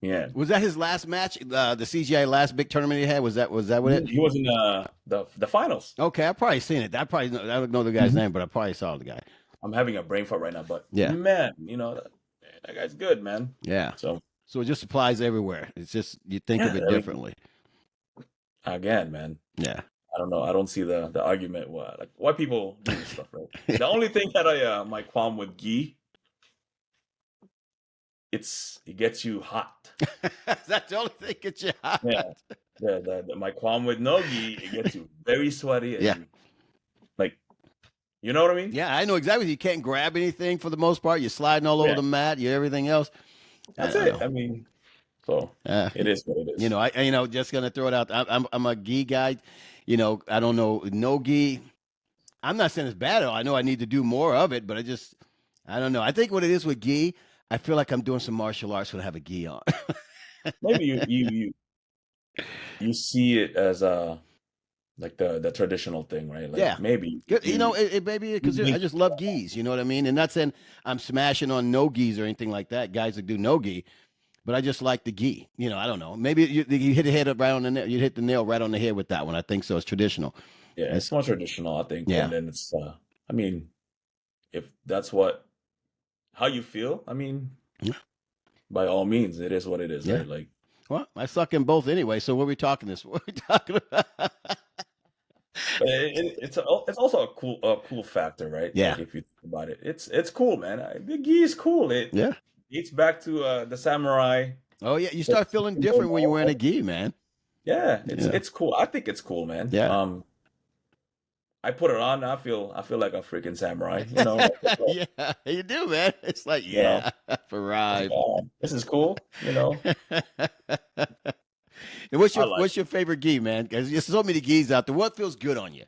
Speaker 3: Yeah.
Speaker 2: Was that his last match? The CGI last big tournament he had? Was that what it?
Speaker 3: He was in the finals.
Speaker 2: Okay, I probably seen it. I don't know the guy's name, but I probably saw the guy.
Speaker 3: I'm having a brain fart right now, but
Speaker 2: Yeah.
Speaker 3: man, that guy's good, man.
Speaker 2: Yeah.
Speaker 3: So
Speaker 2: So it just applies everywhere. It's just you think
Speaker 3: yeah,
Speaker 2: of it
Speaker 3: I mean,
Speaker 2: differently.
Speaker 3: again, man,
Speaker 2: Yeah.
Speaker 3: I don't know. I don't see the argument why people do this stuff, right? The only thing that I my qualm with gi, it gets you hot.
Speaker 2: That's the only thing that gets you hot.
Speaker 3: Yeah. My qualm with no gi, it gets you very sweaty
Speaker 2: Yeah.
Speaker 3: and like, you know what I mean?
Speaker 2: Yeah, I know exactly. You can't grab anything for the most part. You're sliding all over
Speaker 3: Yeah,
Speaker 2: the mat. You everything else. I
Speaker 3: that's
Speaker 2: don't
Speaker 3: it.
Speaker 2: know.
Speaker 3: I mean, so it is what it
Speaker 2: You
Speaker 3: is.
Speaker 2: know, just gonna throw it out. I'm a gi guy. You know, I don't know no gi. I'm not saying it's bad at all. I know I need to do more of it, but I don't know. I think what it is with gi, I feel like I'm doing some martial arts when I have a gi on.
Speaker 3: Maybe you see it as like the traditional thing, right? Like
Speaker 2: Yeah.
Speaker 3: maybe
Speaker 2: Good. You know,
Speaker 3: you
Speaker 2: it maybe
Speaker 3: you
Speaker 2: because I
Speaker 3: think
Speaker 2: just love gis. You know what I mean? And not saying I'm smashing on no gis or anything like that. Guys that do no gi, but I just like the gi. You know, I don't know. Maybe you hit the head up right on the nail. You hit the nail right on the head with that one. I think so. It's traditional.
Speaker 3: yeah,
Speaker 2: It's
Speaker 3: it's more traditional, I think,
Speaker 2: yeah.
Speaker 3: and then it's I mean, if that's what how you feel, I mean, by all means, it is what it is,
Speaker 2: Yeah.
Speaker 3: right? Like
Speaker 2: Well, I suck in both anyway. So what are we talking this? What are we talking about?
Speaker 3: but it's also a cool factor, right?
Speaker 2: Yeah.
Speaker 3: Like if you think about it, it's cool, man. The gi is cool. It
Speaker 2: Yeah.
Speaker 3: dates back to the samurai.
Speaker 2: Oh yeah. You
Speaker 3: The
Speaker 2: start feeling different when you're wearing a gi, man.
Speaker 3: Yeah, it's
Speaker 2: Yeah.
Speaker 3: it's cool. I think it's cool, man.
Speaker 2: Yeah.
Speaker 3: I put it on. I feel like a freaking samurai.
Speaker 2: Yeah. You do, man. It's like
Speaker 3: You know,
Speaker 2: yeah, I've
Speaker 3: it's like,
Speaker 2: arrived.
Speaker 3: this is cool.
Speaker 2: And what's
Speaker 3: I
Speaker 2: your
Speaker 3: like
Speaker 2: what's your favorite gi, man? Because there's so many gis out there. What feels good on you?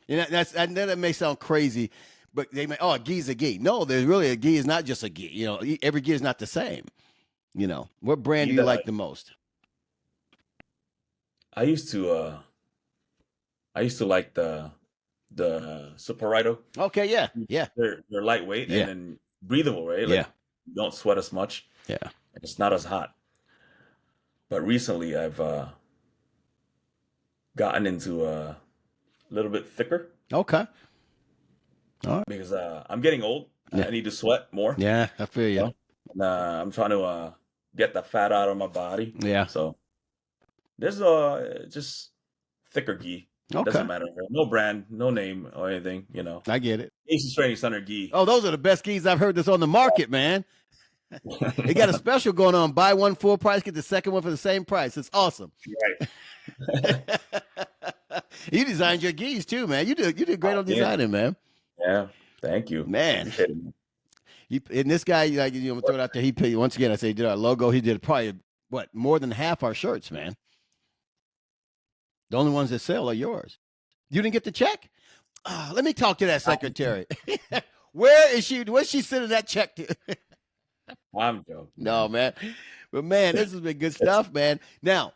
Speaker 2: And I know that may sound crazy, but they may a gi's a gi. No, there's really a gi is not just a gi. You know, every gi is not the same. You know, what brand
Speaker 3: gi
Speaker 2: do you
Speaker 3: that
Speaker 2: like the most?
Speaker 3: I used to like the Super Rido.
Speaker 2: Okay, yeah, yeah,
Speaker 3: They're lightweight and
Speaker 2: yeah,
Speaker 3: then breathable, right?
Speaker 2: yeah,
Speaker 3: Like you don't sweat as much.
Speaker 2: yeah.
Speaker 3: And it's not as hot. But recently I've gotten into a little bit thicker
Speaker 2: Okay, all right.
Speaker 3: because I'm getting old.
Speaker 2: Yeah,
Speaker 3: I need to sweat more.
Speaker 2: yeah. I feel
Speaker 3: You
Speaker 2: you.
Speaker 3: know? And, I'm trying to get the fat out of my body.
Speaker 2: Yeah.
Speaker 3: So there's just thicker gi.
Speaker 2: Okay,
Speaker 3: Doesn't matter. No brand, no name or anything.
Speaker 2: I get it.
Speaker 3: Asian Training Center gi.
Speaker 2: Oh, those are the best gis I've heard that's on the market, man. They got a special going on. Buy one full price, get the second one for the same price. It's awesome.
Speaker 3: Right.
Speaker 2: You designed your gis too, man. You did great
Speaker 3: I
Speaker 2: on
Speaker 3: did.
Speaker 2: designing, man.
Speaker 3: Yeah. Thank you.
Speaker 2: Man,
Speaker 3: Appreciate it.
Speaker 2: and this guy, like I'm gonna throw it out there. He paid once again. I say he did our logo. He did probably what more than half our shirts, man. The only ones that sell are yours. You didn't get the check? Let me talk to that secretary. Where is she? Where's she sending that check to?
Speaker 3: I'm joking,
Speaker 2: No,
Speaker 3: man.
Speaker 2: man. But man, this has been good stuff, man. Now,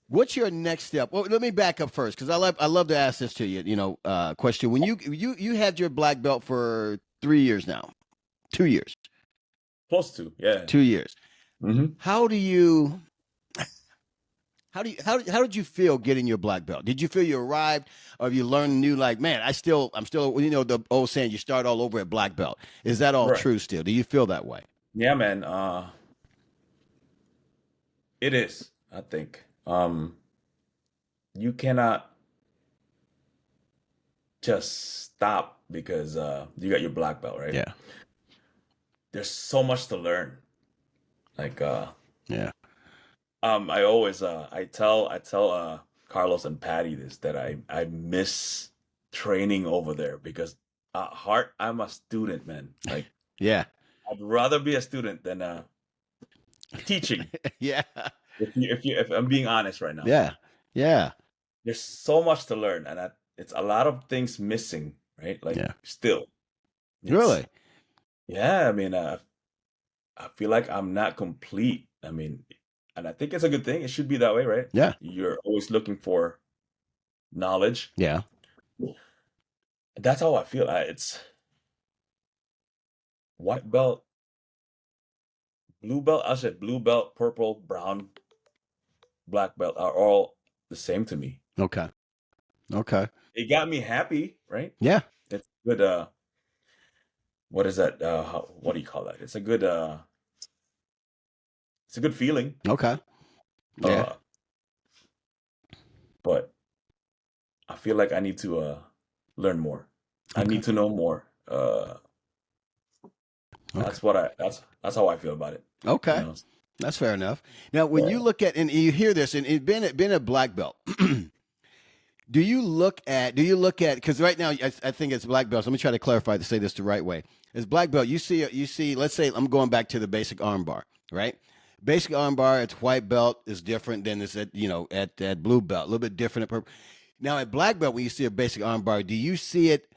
Speaker 2: what's your next step? Well, let me back up first because I love to ask this to you. You know, question. When you had your black belt for 3 years now, 2 years,
Speaker 3: Close to, yeah.
Speaker 2: 2 years.
Speaker 3: Hmm.
Speaker 2: How do you? How did you feel getting your black belt? Did you feel you arrived, or have you learned new? Like, man, I'm still, the old saying, you start all over at black belt. Is that all
Speaker 3: Right.
Speaker 2: true still? Do you feel that way?
Speaker 3: Yeah, man. It is, I think. You cannot just stop because you got your black belt, right?
Speaker 2: Yeah,
Speaker 3: There's so much to learn. Like
Speaker 2: yeah,
Speaker 3: I always I tell Carlos and Patty this that I miss training over there because at heart I'm a student, man. Like
Speaker 2: yeah,
Speaker 3: I'd rather be a student than teaching.
Speaker 2: yeah,
Speaker 3: If I'm being honest right now,
Speaker 2: yeah, yeah,
Speaker 3: there's so much to learn, and it's a lot of things missing, right? Like
Speaker 2: yeah.
Speaker 3: still, it's
Speaker 2: Really?
Speaker 3: yeah. I mean, I feel like I'm not complete. I mean, and I think it's a good thing. It should be that way, right?
Speaker 2: Yeah,
Speaker 3: You're always looking for knowledge.
Speaker 2: yeah.
Speaker 3: That's how I feel. It's white belt, blue belt. I said blue belt, purple, brown, black belt are all the same to me.
Speaker 2: Okay, okay.
Speaker 3: It got me happy, right?
Speaker 2: Yeah,
Speaker 3: It's good. what is that? What do you call that? It's a good feeling.
Speaker 2: Okay. Yeah.
Speaker 3: Uh, but I feel like I need to learn more. I
Speaker 2: Okay.
Speaker 3: need to know more.
Speaker 2: Okay.
Speaker 3: That's how I feel about it. You
Speaker 2: Okay.
Speaker 3: know.
Speaker 2: That's fair enough. Now, when you
Speaker 3: Yeah.
Speaker 2: look at and you hear this, and it been a black belt, do you look at because right now I think it's black belts. Let me try to clarify to say this the right way. As black belt, you see. Let's say I'm going back to the basic armbar, right? Basic armbar, it's white belt is different than it's at at blue belt, a little bit different at purple. Now at black belt, when you see a basic armbar, do you see it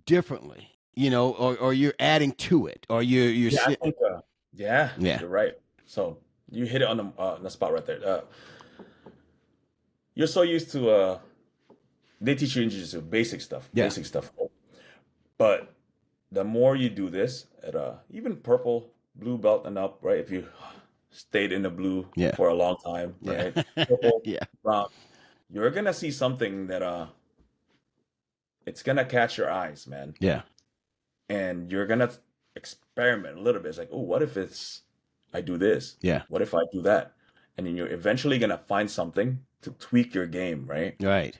Speaker 2: differently? Or you're adding to it, or you're
Speaker 3: Yeah, I think. Yeah,
Speaker 2: yeah,
Speaker 3: you're right. So you hit it on the spot right there. You're so used to they teach you in jiu-jitsu
Speaker 2: yeah,
Speaker 3: basic stuff. But the more you do this at even purple, blue belt and up, right? If you stayed in the blue
Speaker 2: yeah,
Speaker 3: for a long time,
Speaker 2: yeah,
Speaker 3: right? Purple,
Speaker 2: yeah,
Speaker 3: brown, you're gonna see something that it's gonna catch your eyes, man.
Speaker 2: yeah,
Speaker 3: And you're gonna experiment a little bit. It's like, oh, what if I do this?
Speaker 2: yeah.
Speaker 3: What if I do that? And then you're eventually gonna find something to tweak your game, right?
Speaker 2: Right.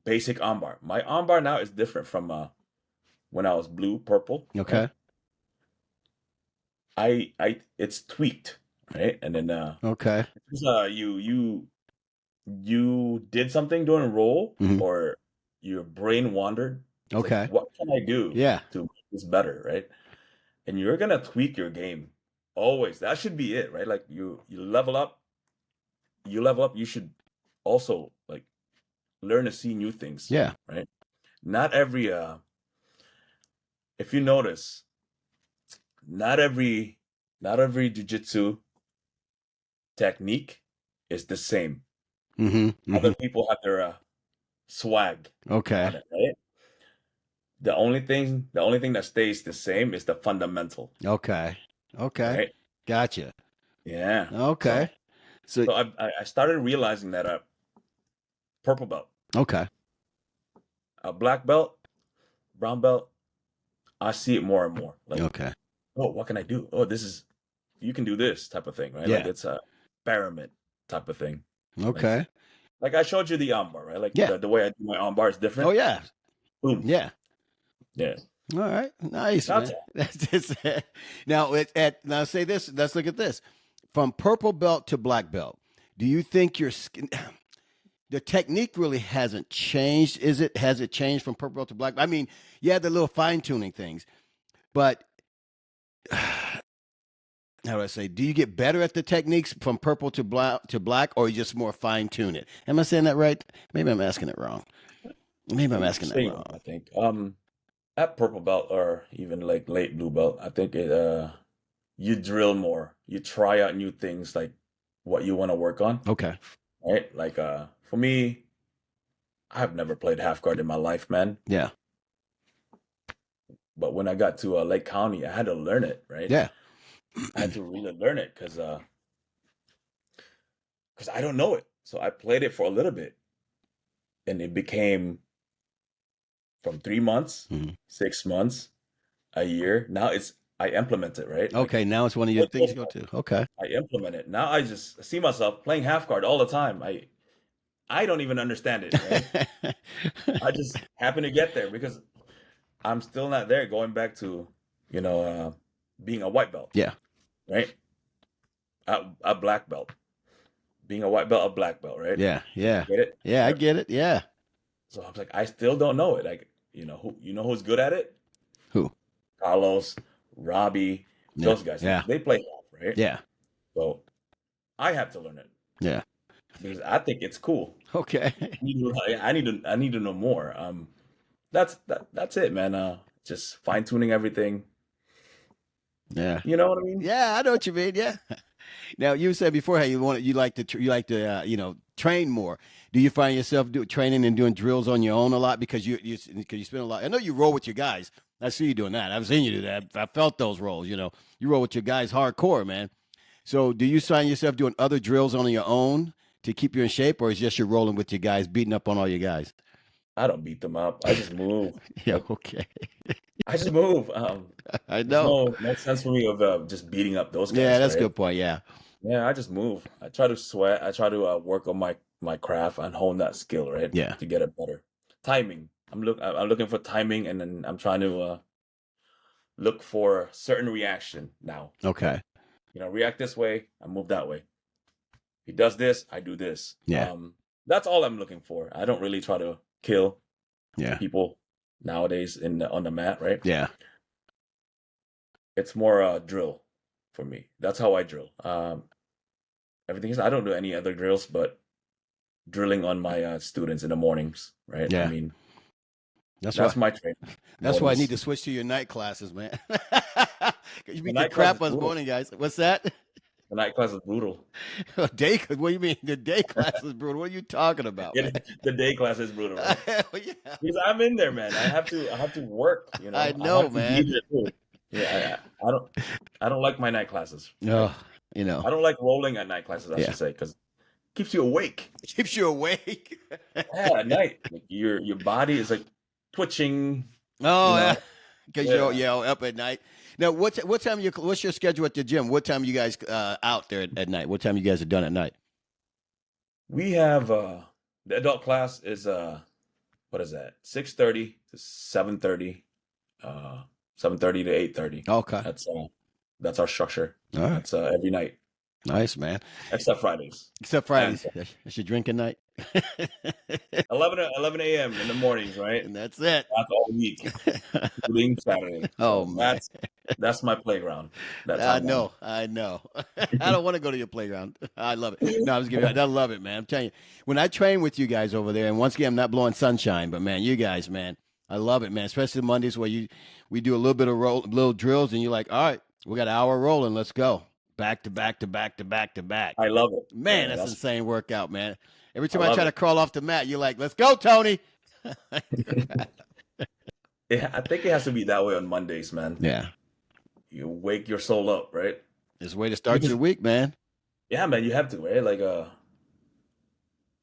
Speaker 3: Basic armbar. My armbar now is different from when I was blue, purple, right?
Speaker 2: Okay.
Speaker 3: It's tweaked, right? And then
Speaker 2: Okay.
Speaker 3: because, you did something during roll
Speaker 2: Hmm.
Speaker 3: or your brain wandered. It's like,
Speaker 2: Okay.
Speaker 3: what can I do
Speaker 2: Yeah.
Speaker 3: to make this better, right? And you're gonna tweak your game always. That should be it, right? Like you level up, you should also like learn to see new things,
Speaker 2: Yeah.
Speaker 3: right? Not every if you notice, not every not every jujitsu technique is the same.
Speaker 2: Hmm. Hmm.
Speaker 3: Other people have their swag
Speaker 2: Okay.
Speaker 3: on it, right? The only thing that stays the same is the fundamental,
Speaker 2: Okay. Okay.
Speaker 3: right?
Speaker 2: Gotcha.
Speaker 3: Yeah.
Speaker 2: Okay.
Speaker 3: So
Speaker 2: So
Speaker 3: so I started realizing that purple belt,
Speaker 2: okay.
Speaker 3: a black belt, brown belt, I see it more and more. Like,
Speaker 2: Okay.
Speaker 3: oh, what can I do? Oh, you can do this type of thing, right? Like
Speaker 2: Yeah.
Speaker 3: it's a experiment type of thing. Like
Speaker 2: Okay.
Speaker 3: like I showed you the armbar, right? Like
Speaker 2: Yeah.
Speaker 3: the way I do my armbar is
Speaker 2: Oh
Speaker 3: different.
Speaker 2: yeah.
Speaker 3: Boom.
Speaker 2: Yeah.
Speaker 3: Yeah.
Speaker 2: All right. Nice,
Speaker 3: That's
Speaker 2: man.
Speaker 3: all.
Speaker 2: That's just now now say this. Let's look at this. From purple belt to black belt, do you think your skin the technique really hasn't changed? Is it has it changed from purple belt to black? I mean, yeah, the little fine tuning things, but how do I say? Do you get better at the techniques from purple to black, or you just more fine tune it? Am I saying that right? Maybe I'm asking it wrong. Maybe I'm asking that
Speaker 3: Same,
Speaker 2: wrong.
Speaker 3: I think. At purple belt or even like late blue belt, I think it you drill more. You try out new things like what you want to work on,
Speaker 2: Okay.
Speaker 3: right? Like for me, I've never played half guard in my life, man.
Speaker 2: Yeah.
Speaker 3: But when I got to Lake County, I had to learn it, right?
Speaker 2: Yeah.
Speaker 3: I had to really learn it because I don't know it. So I played it for a little bit, and it became from 3 months,
Speaker 2: Mhm.
Speaker 3: 6 months, a year. Now I implement it, right? Like
Speaker 2: Okay. Now it's one of your
Speaker 3: with
Speaker 2: things you go
Speaker 3: football,
Speaker 2: to. Okay.
Speaker 3: I implement it. Now I just see myself playing half guard all the time. I don't even understand it, right? I just happen to get there because I'm still not there. Going back to you know uh, being a white belt,
Speaker 2: yeah.
Speaker 3: right? A black belt, being a white belt, a black belt, right?
Speaker 2: Yeah. Yeah.
Speaker 3: Get it?
Speaker 2: Yeah. I
Speaker 3: Yep.
Speaker 2: get it. Yeah.
Speaker 3: So I was like, I still don't know it. Like, who's good at it?
Speaker 2: Who?
Speaker 3: Carlos, Robbie,
Speaker 2: Yeah.
Speaker 3: those guys.
Speaker 2: Yeah.
Speaker 3: They play golf, right?
Speaker 2: Yeah.
Speaker 3: So I have to learn it
Speaker 2: Yeah.
Speaker 3: because I think it's cool.
Speaker 2: Okay.
Speaker 3: I need to know more. That's it, man. Just fine tuning everything.
Speaker 2: Yeah.
Speaker 3: You know what I mean?
Speaker 2: Yeah. I know what you mean. Yeah. Now you said before how you like to train more. Do you find yourself training and doing drills on your own a lot because you spend a lot? I know you roll with your guys. I see you doing that. I've seen you do that. I felt those rolls. You roll with your guys hardcore, man. So do you find yourself doing other drills on your own to keep you in shape, or is just you're rolling with your guys, beating up on all your guys?
Speaker 3: I don't beat them up. I just move.
Speaker 2: Yeah.
Speaker 3: Like
Speaker 2: Okay.
Speaker 3: I just move.
Speaker 2: I
Speaker 3: There's
Speaker 2: know.
Speaker 3: no sense for me of just beating up those
Speaker 2: Yeah,
Speaker 3: guys,
Speaker 2: that's a
Speaker 3: right?
Speaker 2: good point. Yeah.
Speaker 3: Yeah, I just move. I try to sweat. I try to work on my craft and hone that skill, right,
Speaker 2: Yeah.
Speaker 3: to get it better. Timing. I'm looking for timing, and then I'm trying to look for certain reaction now. Like,
Speaker 2: Okay.
Speaker 3: react this way, I move that way. He does this, I do this.
Speaker 2: Yeah.
Speaker 3: That's all I'm looking for. I don't really try to kill
Speaker 2: Yeah.
Speaker 3: people nowadays on the mat, right?
Speaker 2: Yeah.
Speaker 3: It's more drill for me. That's how I drill. Everything is. I don't do any other drills, but drilling on my students in the mornings, right? I
Speaker 2: Yeah.
Speaker 3: mean,
Speaker 2: That's why.
Speaker 3: that's my training
Speaker 2: That's why I need
Speaker 3: bonus.
Speaker 2: to switch to your night classes, man. You
Speaker 3: The
Speaker 2: beat the
Speaker 3: night class is
Speaker 2: crap us
Speaker 3: brutal.
Speaker 2: morning guys. What's that?
Speaker 3: The night class is brutal.
Speaker 2: Day? What do you mean? The day class is brutal. What are you talking about, man?
Speaker 3: The day class is brutal, right?
Speaker 2: Hell yeah.
Speaker 3: Because I'm in there, man. I have to work.
Speaker 2: I
Speaker 3: I
Speaker 2: know,
Speaker 3: have to be
Speaker 2: man.
Speaker 3: there too. Yeah, I don't like my night classes, right?
Speaker 2: No, you know.
Speaker 3: I don't like rolling at night classes, I
Speaker 2: Yeah.
Speaker 3: should say, because it keeps you awake.
Speaker 2: It keeps you awake.
Speaker 3: Yeah, at night, like your body is like twitching. You
Speaker 2: Oh yeah,
Speaker 3: know,
Speaker 2: because you're
Speaker 3: yeah.
Speaker 2: yeah up at night. Now, what time you? What's your schedule at the gym? What time you guys out there at night? What time you guys are done at night?
Speaker 3: We have the adult class is what is that? 6:30 to 7:30, 7:30 to 8:30.
Speaker 2: Okay,
Speaker 3: That's our structure.
Speaker 2: all right,
Speaker 3: That's every night
Speaker 2: nice man.
Speaker 3: except Fridays
Speaker 2: Except
Speaker 3: and
Speaker 2: Fridays, that's your drinking night,
Speaker 3: 11 a.m. in the mornings, right?
Speaker 2: and that's it.
Speaker 3: That's all week, including Saturday.
Speaker 2: Oh
Speaker 3: So
Speaker 2: man,
Speaker 3: that's my playground. That timeline.
Speaker 2: I know. I don't want to go to your playground. I love it. No, I was giving. I love it, man. I'm telling you, when I train with you guys over there, and once again, I'm not blowing sunshine, but man, you guys, man, I love it, man. Especially Mondays where we do a little bit of little drills, and you're like, all right, we got an hour rolling, let's go, back to back to back to back to back.
Speaker 3: I love it.
Speaker 2: Man,
Speaker 3: Yeah,
Speaker 2: that's insane workout, man. Every
Speaker 3: I
Speaker 2: time I
Speaker 3: love
Speaker 2: try to
Speaker 3: it.
Speaker 2: crawl off the mat, you're like, let's go, Tony.
Speaker 3: I think it has to be that way on Mondays, man.
Speaker 2: Yeah,
Speaker 3: You wake your soul up, right?
Speaker 2: it's a way to start
Speaker 3: Because
Speaker 2: your week, man.
Speaker 3: yeah, man, you have to, right? Like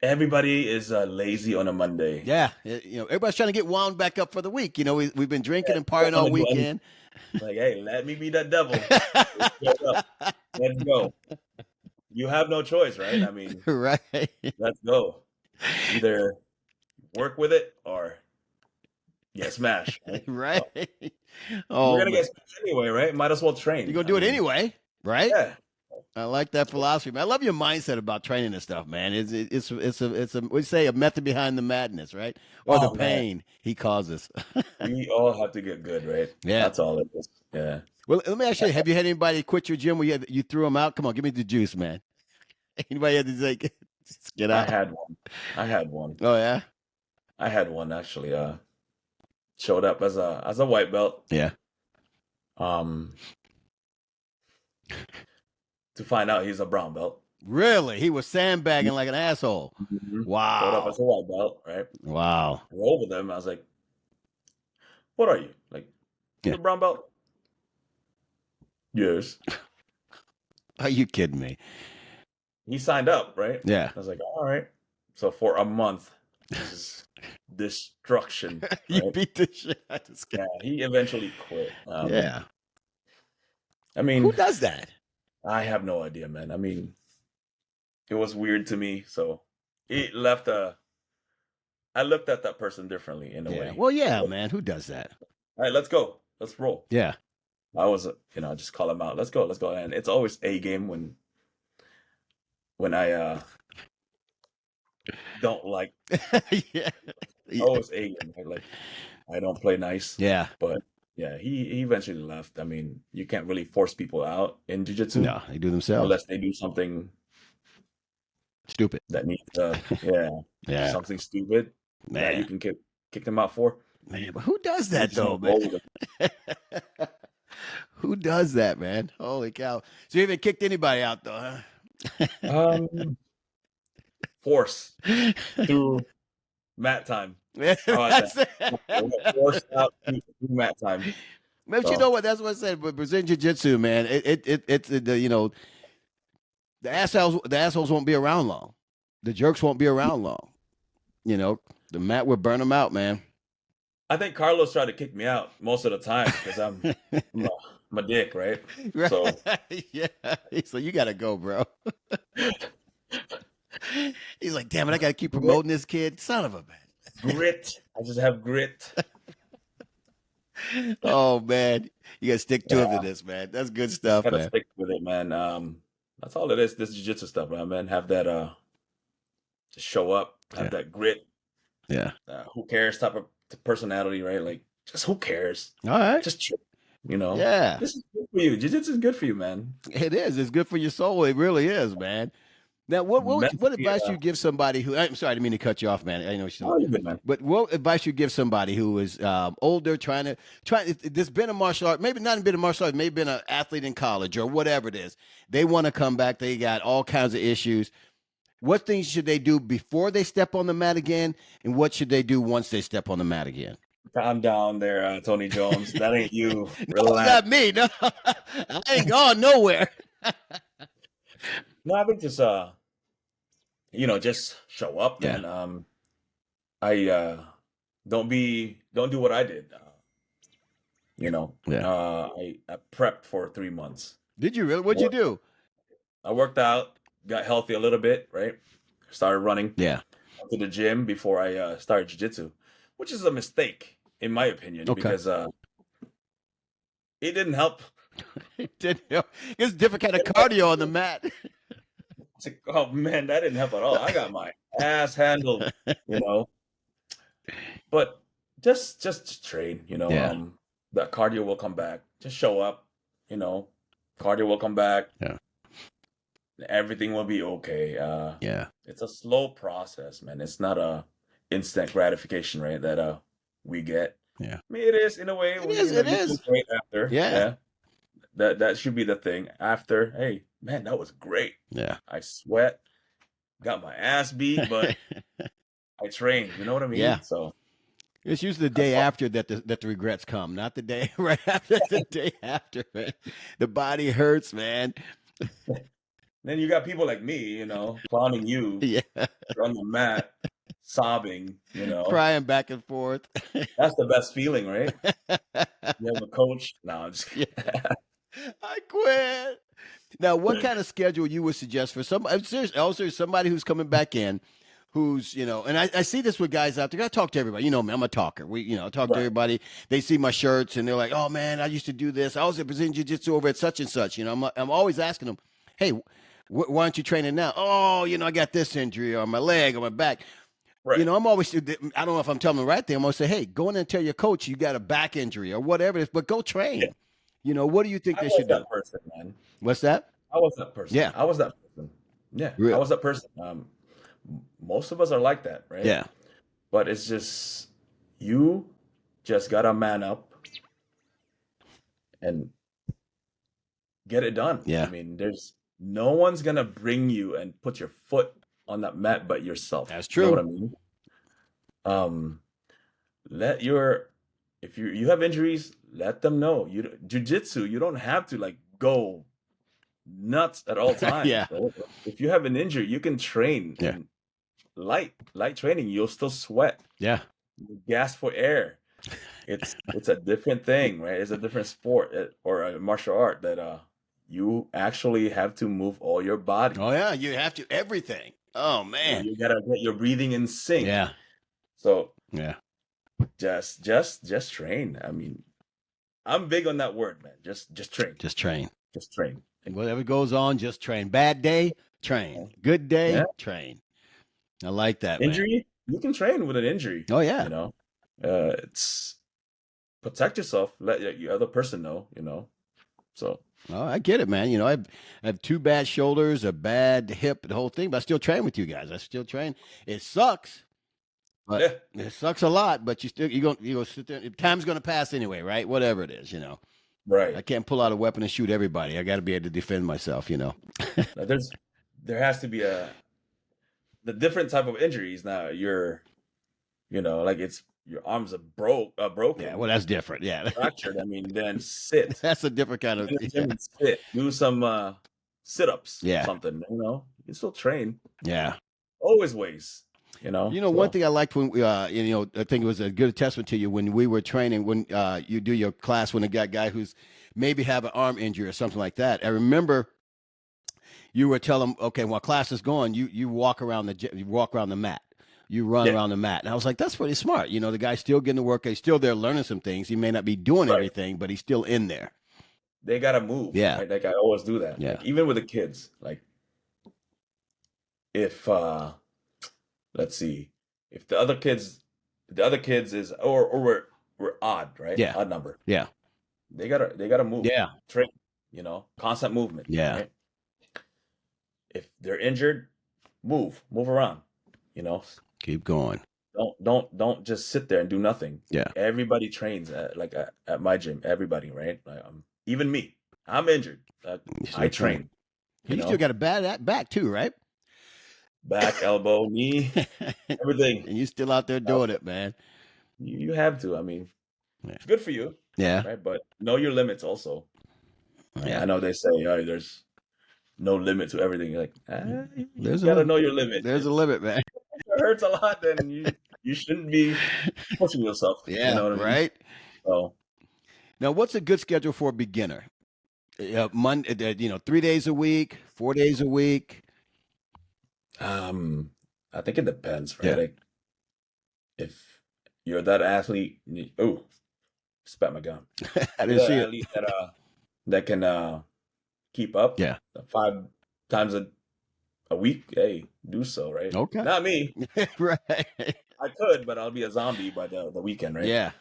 Speaker 3: everybody is lazy on a Monday.
Speaker 2: Yeah, everybody's trying to get wound back up for the week. We've been drinking
Speaker 3: Yeah,
Speaker 2: and
Speaker 3: you don't
Speaker 2: partying all
Speaker 3: want to do anything.
Speaker 2: weekend.
Speaker 3: Like, hey, let me be that devil. Let's go up. Let's go. You have no choice, right? I mean,
Speaker 2: Right.
Speaker 3: let's go. Either work with it or get smashed, right?
Speaker 2: Right.
Speaker 3: So you're
Speaker 2: Oh
Speaker 3: gonna
Speaker 2: man,
Speaker 3: get smashed anyway, right? Might as well
Speaker 2: you're
Speaker 3: train.
Speaker 2: gonna
Speaker 3: I
Speaker 2: do it
Speaker 3: mean,
Speaker 2: anyway, right?
Speaker 3: yeah.
Speaker 2: I like that philosophy, man. I love your mindset about training and stuff, man. It's a we say a method behind the madness, right? Or the
Speaker 3: Oh man,
Speaker 2: pain he causes.
Speaker 3: we all have to get good, right?
Speaker 2: Yeah.
Speaker 3: That's all it is. Yeah.
Speaker 2: Well, let me ask you: have you had anybody quit your gym where you threw them out? Come on, give me the juice, man. Anybody had to say, just get
Speaker 3: I
Speaker 2: out?
Speaker 3: had one. I had one.
Speaker 2: Oh yeah,
Speaker 3: I had one actually. Showed up as a white belt.
Speaker 2: yeah.
Speaker 3: Um, to find out he's a brown belt.
Speaker 2: Really? He was sandbagging like an asshole.
Speaker 3: Showed up
Speaker 2: Wow.
Speaker 3: as a white belt, right?
Speaker 2: Wow.
Speaker 3: I rolled with him. I was like, "What are you? Like, you
Speaker 2: Yeah.
Speaker 3: a brown belt?" Yes.
Speaker 2: Are you kidding me?
Speaker 3: He signed up, right?
Speaker 2: Yeah.
Speaker 3: I was like, "All right." So for a month, this is destruction,
Speaker 2: You
Speaker 3: right?
Speaker 2: beat the shit out of this guy.
Speaker 3: Yeah. He eventually quit.
Speaker 2: Yeah.
Speaker 3: I
Speaker 2: Who
Speaker 3: mean,
Speaker 2: does that?
Speaker 3: I have no idea, man. I mean, it was weird to me. So it left a. I looked at that person differently in a
Speaker 2: Yeah.
Speaker 3: way.
Speaker 2: Well, yeah,
Speaker 3: Like,
Speaker 2: man. Who does that?
Speaker 3: all right, let's go. Let's roll.
Speaker 2: Yeah.
Speaker 3: I was, just call him out. Let's go. Let's go. And it's always a game when I don't like.
Speaker 2: Yeah.
Speaker 3: Always a game. Right? Like I don't play nice.
Speaker 2: Yeah.
Speaker 3: But yeah, he eventually left. I mean, you can't really force people out in jiu-jitsu
Speaker 2: No, they do themselves.
Speaker 3: unless they do something
Speaker 2: Stupid.
Speaker 3: that needs
Speaker 2: Yeah.
Speaker 3: something stupid that you
Speaker 2: Man.
Speaker 3: can kick them out for.
Speaker 2: Man, but who does
Speaker 3: You
Speaker 2: that
Speaker 3: just
Speaker 2: though,
Speaker 3: don't roll
Speaker 2: man?
Speaker 3: with
Speaker 2: Who does that, man? Holy cow. So you haven't kicked anybody out though,
Speaker 3: them. Force
Speaker 2: huh?
Speaker 3: through mat time. How about
Speaker 2: That's
Speaker 3: that?
Speaker 2: it.
Speaker 3: Forced out through mat time.
Speaker 2: But you
Speaker 3: So
Speaker 2: know what? That's what I said. But Brazilian Jiu-Jitsu, man, it's the assholes won't be around long. The jerks won't be around long. The mat will burn them out, man.
Speaker 3: I think Carlos tried to kick me out most of the time because I'm a dick, right? So
Speaker 2: Right. Yeah. So you got to go, bro. He's like, damn it, I got to keep
Speaker 3: grit,
Speaker 2: promoting this kid. Son of a bitch.
Speaker 3: grit. I just have grit.
Speaker 2: Oh, man. You got to stick to
Speaker 3: Yeah,
Speaker 2: him to this, man. That's good
Speaker 3: just
Speaker 2: stuff,
Speaker 3: gotta
Speaker 2: man.
Speaker 3: stick with it, man. That's all it is. This jiu-jitsu stuff, man. Have that just show up, have
Speaker 2: Yeah.
Speaker 3: that grit.
Speaker 2: Yeah.
Speaker 3: Who cares type of personality, right? Like, just who cares?
Speaker 2: All right.
Speaker 3: Just chill, you know.
Speaker 2: Yeah.
Speaker 3: This is good for you. Jiu-jitsu is good for you, man.
Speaker 2: It is. It's good for your soul. It really is, man. Now, what
Speaker 3: Mentally,
Speaker 2: advice you give somebody who? I'm sorry, I didn't mean to cut you off, man. I know
Speaker 3: oh, you're good, man.
Speaker 2: but what advice you give somebody who is older, There's been a martial art, maybe not been a martial art, maybe been an athlete in college or whatever it is. They want to come back. They got all kinds of issues. What things should they do before they step on the mat again, and what should they do once they step on the mat again?
Speaker 3: Calm down there, Tony Jones. That ain't you.
Speaker 2: No,
Speaker 3: Relax.
Speaker 2: not me. No, I ain't going nowhere.
Speaker 3: No, I think just just show up,
Speaker 2: Yeah,
Speaker 3: man. I don't do what I did.
Speaker 2: yeah.
Speaker 3: I prepped for 3 months.
Speaker 2: Did you really? What'd you
Speaker 3: Worked-
Speaker 2: do?
Speaker 3: I worked out, got healthy a little bit, right? Started running,
Speaker 2: Yeah.
Speaker 3: went to the gym before I started jiu-jitsu, which is a mistake in my opinion
Speaker 2: Okay.
Speaker 3: because it didn't help.
Speaker 2: It's a different kind of cardio on the mat.
Speaker 3: It's like, oh man, that didn't help at all. I got my ass handled, you know. But just train,
Speaker 2: Yeah.
Speaker 3: that cardio will come back. Just show up, you know. Cardio will come back.
Speaker 2: Yeah.
Speaker 3: Everything will be okay.
Speaker 2: Yeah.
Speaker 3: It's a slow process, man. It's not a instant gratification, right? That we get.
Speaker 2: Yeah.
Speaker 3: I mean, it is in a way.
Speaker 2: It is.
Speaker 3: You
Speaker 2: It
Speaker 3: feel
Speaker 2: is.
Speaker 3: great after.
Speaker 2: Yeah.
Speaker 3: Yeah. That should be the thing. After, hey, man, that was great.
Speaker 2: Yeah.
Speaker 3: I sweat, got my ass beat, but I trained. You know what I mean?
Speaker 2: Yeah.
Speaker 3: So
Speaker 2: It's usually the
Speaker 3: that's
Speaker 2: day
Speaker 3: all.
Speaker 2: after that the regrets come, not the day right after. The day after, man. The body hurts, man.
Speaker 3: Then you got people like me, clowning you
Speaker 2: Yeah.
Speaker 3: on the mat, sobbing.
Speaker 2: Crying back and forth.
Speaker 3: That's the best feeling, right? You have a coach. No, I'm just
Speaker 2: Yeah.
Speaker 3: kidding.
Speaker 2: I quit. Now, what kind of schedule you would suggest for somebody? Also, somebody who's coming back in, who's and I see this with guys out there. I talk to everybody. You know me, I'm a talker. I talk to
Speaker 3: Right.
Speaker 2: everybody. They see my shirts and they're like, "Oh man, I used to do this. I was at Brazilian Jiu-Jitsu over at such and such." I'm always asking them, "Hey, why aren't you training now?" "Oh, I got this injury on my leg or my back."
Speaker 3: Right.
Speaker 2: I'm always, I don't know if I'm telling the right thing. I'm going to say, hey, go in and tell your coach you got a back injury or whatever it is, but go
Speaker 3: Yeah.
Speaker 2: train. What do you think
Speaker 3: I
Speaker 2: they
Speaker 3: was
Speaker 2: should do?
Speaker 3: that person, man.
Speaker 2: What's that?
Speaker 3: I was that person.
Speaker 2: Yeah.
Speaker 3: I was that person. Yeah, I
Speaker 2: Real.
Speaker 3: was that person. Most of us are like that, right?
Speaker 2: Yeah.
Speaker 3: But it's just you just gotta man up and get it done. I
Speaker 2: Yeah.
Speaker 3: mean, there's no one's gonna bring you and put your foot on that mat but yourself.
Speaker 2: That's
Speaker 3: You know what I
Speaker 2: true.
Speaker 3: mean? Um, let your if you have injuries, let them know. Jiu-jitsu, you don't have to like go nuts at all times.
Speaker 2: Yeah.
Speaker 3: Right? If you have an injury, you can train
Speaker 2: Yeah.
Speaker 3: and light training, you'll still sweat,
Speaker 2: Yeah.
Speaker 3: you gasp for air. It's a different thing, right? It's a different sport or a martial art that you actually have to move all your body.
Speaker 2: Oh, yeah. You have to everything. Oh, man.
Speaker 3: You gotta get your breathing in sync.
Speaker 2: Yeah.
Speaker 3: So
Speaker 2: Yeah.
Speaker 3: just train. I mean, I'm big on that word, man. Just train.
Speaker 2: Just train.
Speaker 3: Just train.
Speaker 2: Whatever goes on, just train. Bad day, train. Good
Speaker 3: Yeah.
Speaker 2: day, train. I like that, man.
Speaker 3: Injury, you can train with an injury.
Speaker 2: Oh, yeah.
Speaker 3: It's protect yourself. Let your other person know. So
Speaker 2: Oh, I get it, man. I have two bad shoulders, a bad hip, the whole thing, but I still train with you guys. I still train. It sucks, but
Speaker 3: yeah,
Speaker 2: it sucks a lot. But you're gonna sit there. Time's gonna pass anyway, right? Whatever it is, I
Speaker 3: right.
Speaker 2: can't pull out a weapon and shoot everybody. I got to be able to defend myself.
Speaker 3: Now, there has to be the different type of injuries. Now like it's your arms are broken.
Speaker 2: Yeah, well, that's different. Yeah,
Speaker 3: Fractured. I mean, then sit.
Speaker 2: that's a different kind of.
Speaker 3: Get in the gym and sit. Do some sit-ups.
Speaker 2: Yeah.
Speaker 3: Something. You can still train.
Speaker 2: Yeah.
Speaker 3: Always ways
Speaker 2: One
Speaker 3: So
Speaker 2: thing I liked when I think it was a good testament to you when we were training, when you do your class, when a guy who's maybe have an arm injury or something like that. I remember you were telling them, okay, while class is going, you walk around the mat. You run
Speaker 3: yeah,
Speaker 2: around the mat. And I was like, that's pretty smart. The guy's still getting to work. He's still there learning some things. He may not be doing
Speaker 3: right.
Speaker 2: everything, but he's still in there.
Speaker 3: They gotta move,
Speaker 2: Yeah.
Speaker 3: right? Like I always do that.
Speaker 2: Yeah.
Speaker 3: Like even with the kids, like if let's see, if the other kids is or we're odd, right?
Speaker 2: Yeah.
Speaker 3: Odd number.
Speaker 2: Yeah.
Speaker 3: They gotta move.
Speaker 2: Yeah.
Speaker 3: Train, constant movement,
Speaker 2: Yeah.
Speaker 3: right? If they're injured, move around. You know,
Speaker 2: Keep going.
Speaker 3: don't just sit there and do nothing.
Speaker 2: Yeah.
Speaker 3: Everybody trains at my gym. Everybody, right? Like, even me. I'm injured.
Speaker 2: You still
Speaker 3: I
Speaker 2: train.
Speaker 3: train.
Speaker 2: You still got a bad back too, right?
Speaker 3: Back, elbow, knee, everything.
Speaker 2: And you still out there doing it, man.
Speaker 3: You have to. I mean,
Speaker 2: Yeah.
Speaker 3: it's good for you,
Speaker 2: Yeah.
Speaker 3: right? But know your limits also.
Speaker 2: Yeah.
Speaker 3: I know they say, there's no limit to everything. You're like, you
Speaker 2: There's a
Speaker 3: gotta
Speaker 2: limit.
Speaker 3: know your limit.
Speaker 2: There's a limit, man.
Speaker 3: If it hurts a lot, then you shouldn't be pushing yourself. You
Speaker 2: Yeah.
Speaker 3: know what I mean?
Speaker 2: Right.
Speaker 3: So
Speaker 2: Now, what's a good schedule for a beginner? Monday, 3 days a week, 4 days a week.
Speaker 3: I think it depends, right?
Speaker 2: Yeah.
Speaker 3: Like if you're that athlete, spat my gum.
Speaker 2: I
Speaker 3: You're
Speaker 2: didn't
Speaker 3: that
Speaker 2: see it.
Speaker 3: athlete that can keep up.
Speaker 2: Yeah.
Speaker 3: 5 times a week, hey, do so, right?
Speaker 2: Okay.
Speaker 3: Not me.
Speaker 2: Right.
Speaker 3: I could, but I'll be a zombie by the weekend, right?
Speaker 2: Yeah.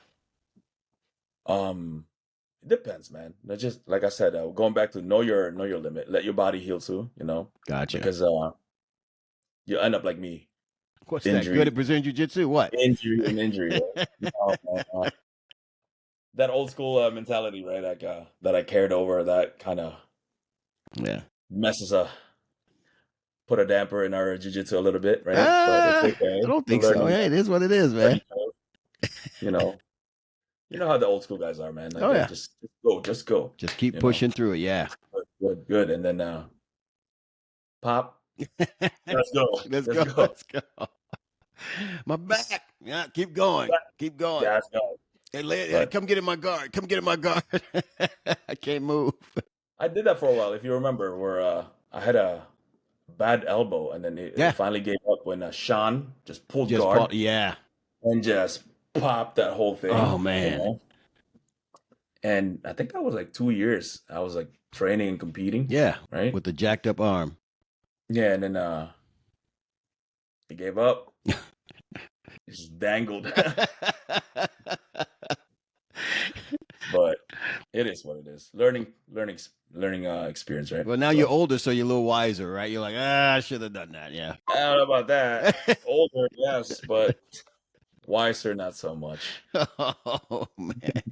Speaker 3: It depends, man. That's just like I said, going back to know your limit. Let your body heal too,
Speaker 2: Gotcha.
Speaker 3: because you'll end up like me.
Speaker 2: What's that?
Speaker 3: Injury,
Speaker 2: Good at Brazilian Jiu-Jitsu? What?
Speaker 3: injury, and injury. Right? Man, that old school mentality, right? Like that I carried over, that kind of
Speaker 2: Yeah.
Speaker 3: messes put a damper in our jiu-jitsu a little bit, right? But it's okay.
Speaker 2: I don't
Speaker 3: We're
Speaker 2: think so.
Speaker 3: learning,
Speaker 2: Hey, it is what it is, man.
Speaker 3: you know. You know how the old school guys are, man. Like,
Speaker 2: Oh, yeah.
Speaker 3: just go, just go.
Speaker 2: Just keep pushing through it. Yeah.
Speaker 3: Good. And then pop. Let's go.
Speaker 2: Let's go. Let's go. My back. Yeah, keep going. Keep going.
Speaker 3: Yeah, let's go.
Speaker 2: Hey, come get in my guard. Come get in my guard. I can't move.
Speaker 3: I did that for a while. If you remember, where I had a bad elbow, and then it finally gave up when Sean just pulled guard.
Speaker 2: Yeah.
Speaker 3: And just popped that whole thing.
Speaker 2: Oh, man.
Speaker 3: And I think that was like 2 years. I was like training and competing.
Speaker 2: Yeah.
Speaker 3: Right.
Speaker 2: With the jacked up arm.
Speaker 3: Yeah. And then it gave up. It just dangled. But it is what it is. Learning experience, right?
Speaker 2: Well, now you're older, so you're a little wiser, right? You're like, I should have done that. Yeah.
Speaker 3: I don't know about that. Older, yes, but wiser, not so much.
Speaker 2: Oh man!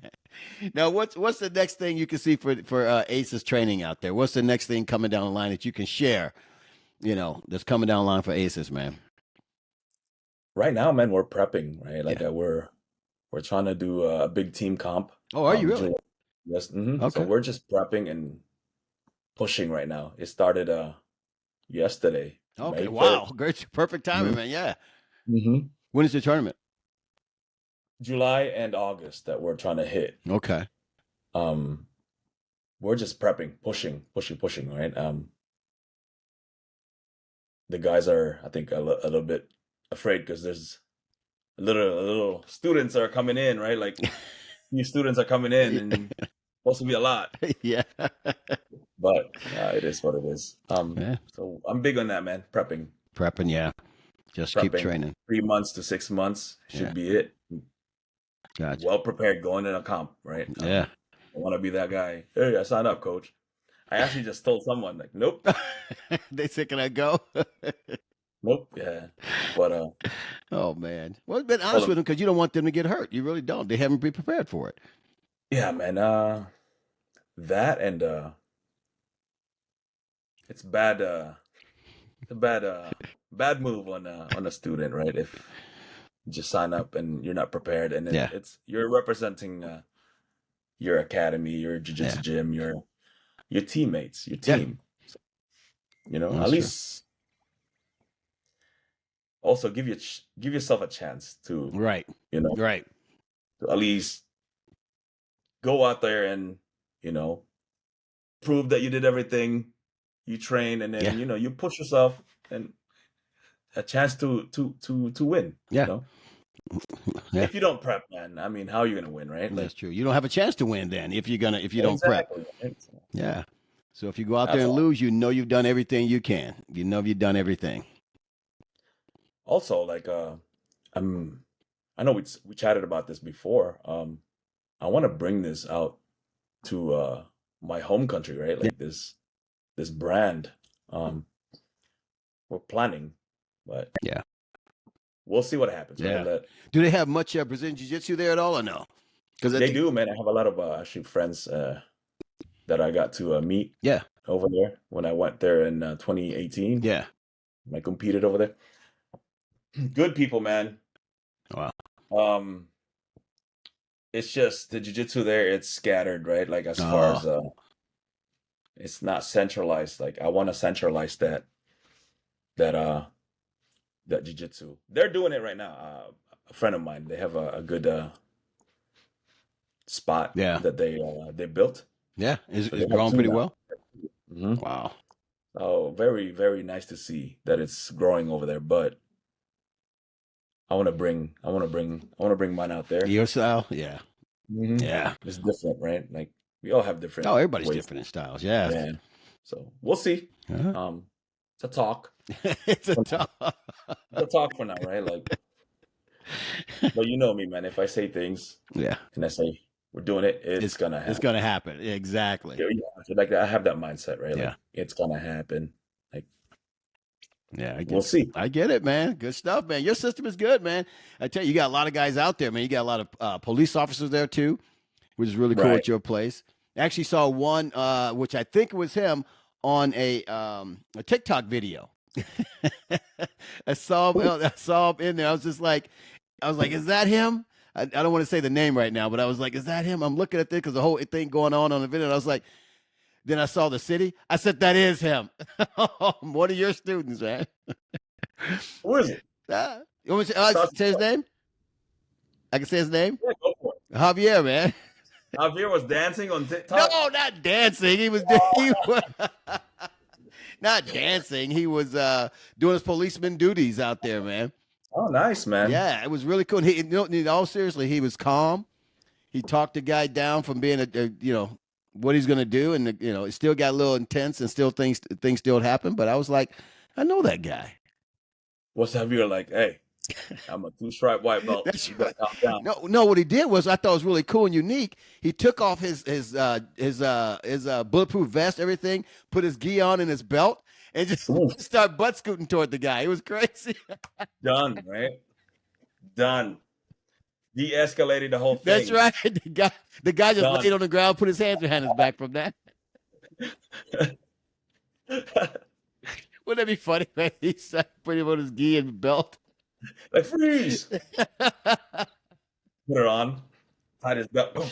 Speaker 2: Now, what's the next thing you can see for Aces training out there? What's the next thing coming down the line that you can share? That's coming down the line for Aces, man.
Speaker 3: Right now, man, we're prepping, right? Like we're trying to do a big team comp.
Speaker 2: Oh, are you really?
Speaker 3: Yes. Mm-hmm.
Speaker 2: Okay.
Speaker 3: So we're just prepping and pushing right now. It started yesterday.
Speaker 2: Okay.
Speaker 3: May
Speaker 2: Wow.
Speaker 3: 3rd.
Speaker 2: Great. Perfect timing, man. Yeah.
Speaker 3: Mm-hmm.
Speaker 2: When is the tournament?
Speaker 3: July and August that we're trying to hit.
Speaker 2: Okay.
Speaker 3: We're just prepping, pushing, right? The guys are, I think, a little bit afraid because there's a little students are coming in, right? Like new students are coming in, and supposed to be a lot.
Speaker 2: Yeah.
Speaker 3: But it is what it is.
Speaker 2: Yeah.
Speaker 3: So I'm big on that, man. Prepping,
Speaker 2: yeah. Just keep training.
Speaker 3: 3 months to 6 months should be it.
Speaker 2: Gotcha.
Speaker 3: Well prepared going in a comp, right?
Speaker 2: Yeah.
Speaker 3: I want to be that guy. Hey, I signed up, coach. I actually just told someone, like, nope.
Speaker 2: They said, can I go?
Speaker 3: Nope. Yeah. But
Speaker 2: oh man. Well, been honest with them because you don't want them to get hurt. You really don't. They haven't been prepared for it.
Speaker 3: Yeah, man. That and it's bad. A bad move on a student, right? If you just sign up and you're not prepared, and then you're representing your academy, your jiu-jitsu gym, your teammates, your team. So,
Speaker 2: That's
Speaker 3: at least also give yourself a chance to,
Speaker 2: Right.
Speaker 3: you know,
Speaker 2: Right.
Speaker 3: to at least go out there and, prove that you did everything you trained, and
Speaker 2: Yeah.
Speaker 3: then, you push yourself and a chance to win,
Speaker 2: Yeah. Yeah.
Speaker 3: If you don't prep, man, I mean, how are you gonna win, right? Like,
Speaker 2: That's true. You don't have a chance to win then if you don't prep.
Speaker 3: exactly, right? So,
Speaker 2: Yeah. So if you go out there
Speaker 3: that's
Speaker 2: and
Speaker 3: all.
Speaker 2: lose, you know you've done everything you can. You know you've done everything.
Speaker 3: Also, like, I'm I know we chatted about this before. I want to bring this out to my home country, right?
Speaker 2: Yeah.
Speaker 3: Like this brand. We're planning, but
Speaker 2: Yeah.
Speaker 3: we'll see what happens, right?
Speaker 2: Yeah. Do they have much Brazilian Jiu-Jitsu there at all or no? Because I
Speaker 3: They
Speaker 2: think,
Speaker 3: do, man. I have a lot of actually friends that I got to meet
Speaker 2: yeah.
Speaker 3: over there when I went there in 2018.
Speaker 2: Yeah.
Speaker 3: I competed over there. Good people, man.
Speaker 2: Wow.
Speaker 3: Um, it's just the jiu-jitsu there, it's scattered, right? Like, as far
Speaker 2: Oh,
Speaker 3: as it's not centralized. Like, I want to centralize that that jiu-jitsu. They're doing it right now. A friend of mine, they have a good spot
Speaker 2: yeah.
Speaker 3: that they built.
Speaker 2: Yeah.
Speaker 3: So
Speaker 2: Is
Speaker 3: they have
Speaker 2: growing
Speaker 3: two
Speaker 2: pretty
Speaker 3: now.
Speaker 2: well?
Speaker 3: Hmm.
Speaker 2: Wow.
Speaker 3: Oh, very, very nice to see that it's growing over there. But I want to bring mine out there.
Speaker 2: Your style? Yeah.
Speaker 3: Hmm.
Speaker 2: Yeah.
Speaker 3: It's different, right? Like, we all have different
Speaker 2: Oh, everybody's
Speaker 3: ways.
Speaker 2: different in styles. Yes.
Speaker 3: Yeah. So we'll see.
Speaker 2: Uh-huh.
Speaker 3: It's a talk.
Speaker 2: It's a
Speaker 3: For
Speaker 2: tough.
Speaker 3: now. It's a talk for now, right? Like, but you know me, man. If I say things
Speaker 2: Yeah.
Speaker 3: and I say we're doing it, it's gonna
Speaker 2: It's
Speaker 3: happen.
Speaker 2: gonna happen. Exactly.
Speaker 3: Yeah, so, like, I have that mindset, right?
Speaker 2: Yeah.
Speaker 3: Like, it's gonna happen. Like,
Speaker 2: Yeah,
Speaker 3: we'll see.
Speaker 2: I get it, man. Good stuff, man. Your system is good, man. I tell you, you got a lot of guys out there, man. You got a lot of police officers there too, which is really cool
Speaker 3: Right.
Speaker 2: at your place. I actually saw one, which I think was him on a TikTok video.
Speaker 3: Ooh.
Speaker 2: I saw him in there. I was like, is that him? I don't want to say the name right now, but I was like, is that him? I'm looking at this because the whole thing going on the video. And I was like, then I saw the city. I said, that is him. One of your students, man.
Speaker 3: Who is it?
Speaker 2: You want me to
Speaker 3: Start-
Speaker 2: say his name? I can say his name?
Speaker 3: Yeah, go for it.
Speaker 2: Javier, man.
Speaker 3: Javier was dancing on
Speaker 2: No,
Speaker 3: TikTok.
Speaker 2: not dancing. He was not dancing. He was doing his policeman duties out there, man.
Speaker 3: Oh, nice, man.
Speaker 2: Yeah, it was really cool. He, in all seriously, he was calm. He talked the guy down from being what he's gonna do, and it still got a little intense, and still things still happen. But I was like, I know that guy.
Speaker 3: What's Javier like? Hey, I'm a 2-stripe white belt.
Speaker 2: That's
Speaker 3: You
Speaker 2: right.
Speaker 3: better calm down.
Speaker 2: No. What he did was, I thought it was really cool and unique. He took off his bulletproof vest, everything, put his gi on and his belt, and just
Speaker 3: Ooh,
Speaker 2: start butt scooting toward the guy. It was crazy.
Speaker 3: done, right? Done. De-escalated the whole
Speaker 2: That's
Speaker 3: thing.
Speaker 2: right. The guy just
Speaker 3: Done.
Speaker 2: laid on the ground, put his hands behind his back from that. Wouldn't that be funny, man? He put him on his gi and belt.
Speaker 3: Like, freeze. Put it on. Tied his belt. Boom.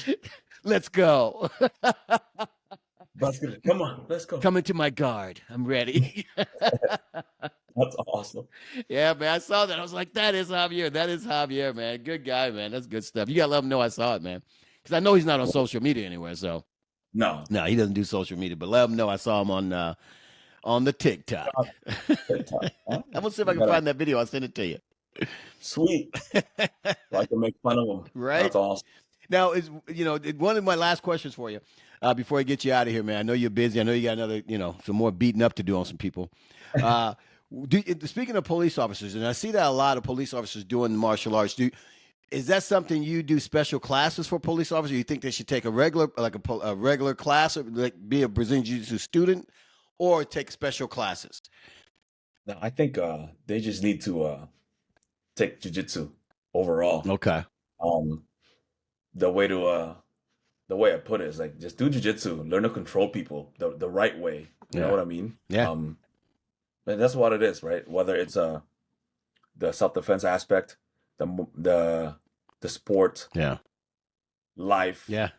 Speaker 2: Let's go.
Speaker 3: Basket. Come on, let's go.
Speaker 2: Come into my guard. I'm ready.
Speaker 3: That's awesome.
Speaker 2: Yeah, man. I saw that. I was like, that is Javier. That is Javier, man. Good guy, man. That's good stuff. You got to let him know I saw it, man. Because I know he's not on social media anywhere. So,
Speaker 3: No.
Speaker 2: no, he doesn't do social media. But let him know I saw him on the TikTok.
Speaker 3: TikTok. Huh?
Speaker 2: I'm going to see if I can find that video. I'll send it to you.
Speaker 3: Sweet. So I can make fun of him.
Speaker 2: Right?
Speaker 3: That's awesome.
Speaker 2: Now, one of my last questions for you before I get you out of here, man. I know you're busy. I know you got another, some more beating up to do on some people. Speaking of police officers, and I see that a lot of police officers doing martial arts. Is that something you do special classes for police officers? You think they should take a regular class, or like be a Brazilian Jiu-Jitsu student, or take special classes?
Speaker 3: No, I think they just need to take jiu-jitsu overall.
Speaker 2: Okay.
Speaker 3: The way I put it is, like, just do jiu-jitsu, learn to control people the right way. You know what I mean?
Speaker 2: Yeah.
Speaker 3: And that's what it is, right? Whether it's the self-defense aspect, the sport,
Speaker 2: Yeah.
Speaker 3: life,
Speaker 2: Yeah.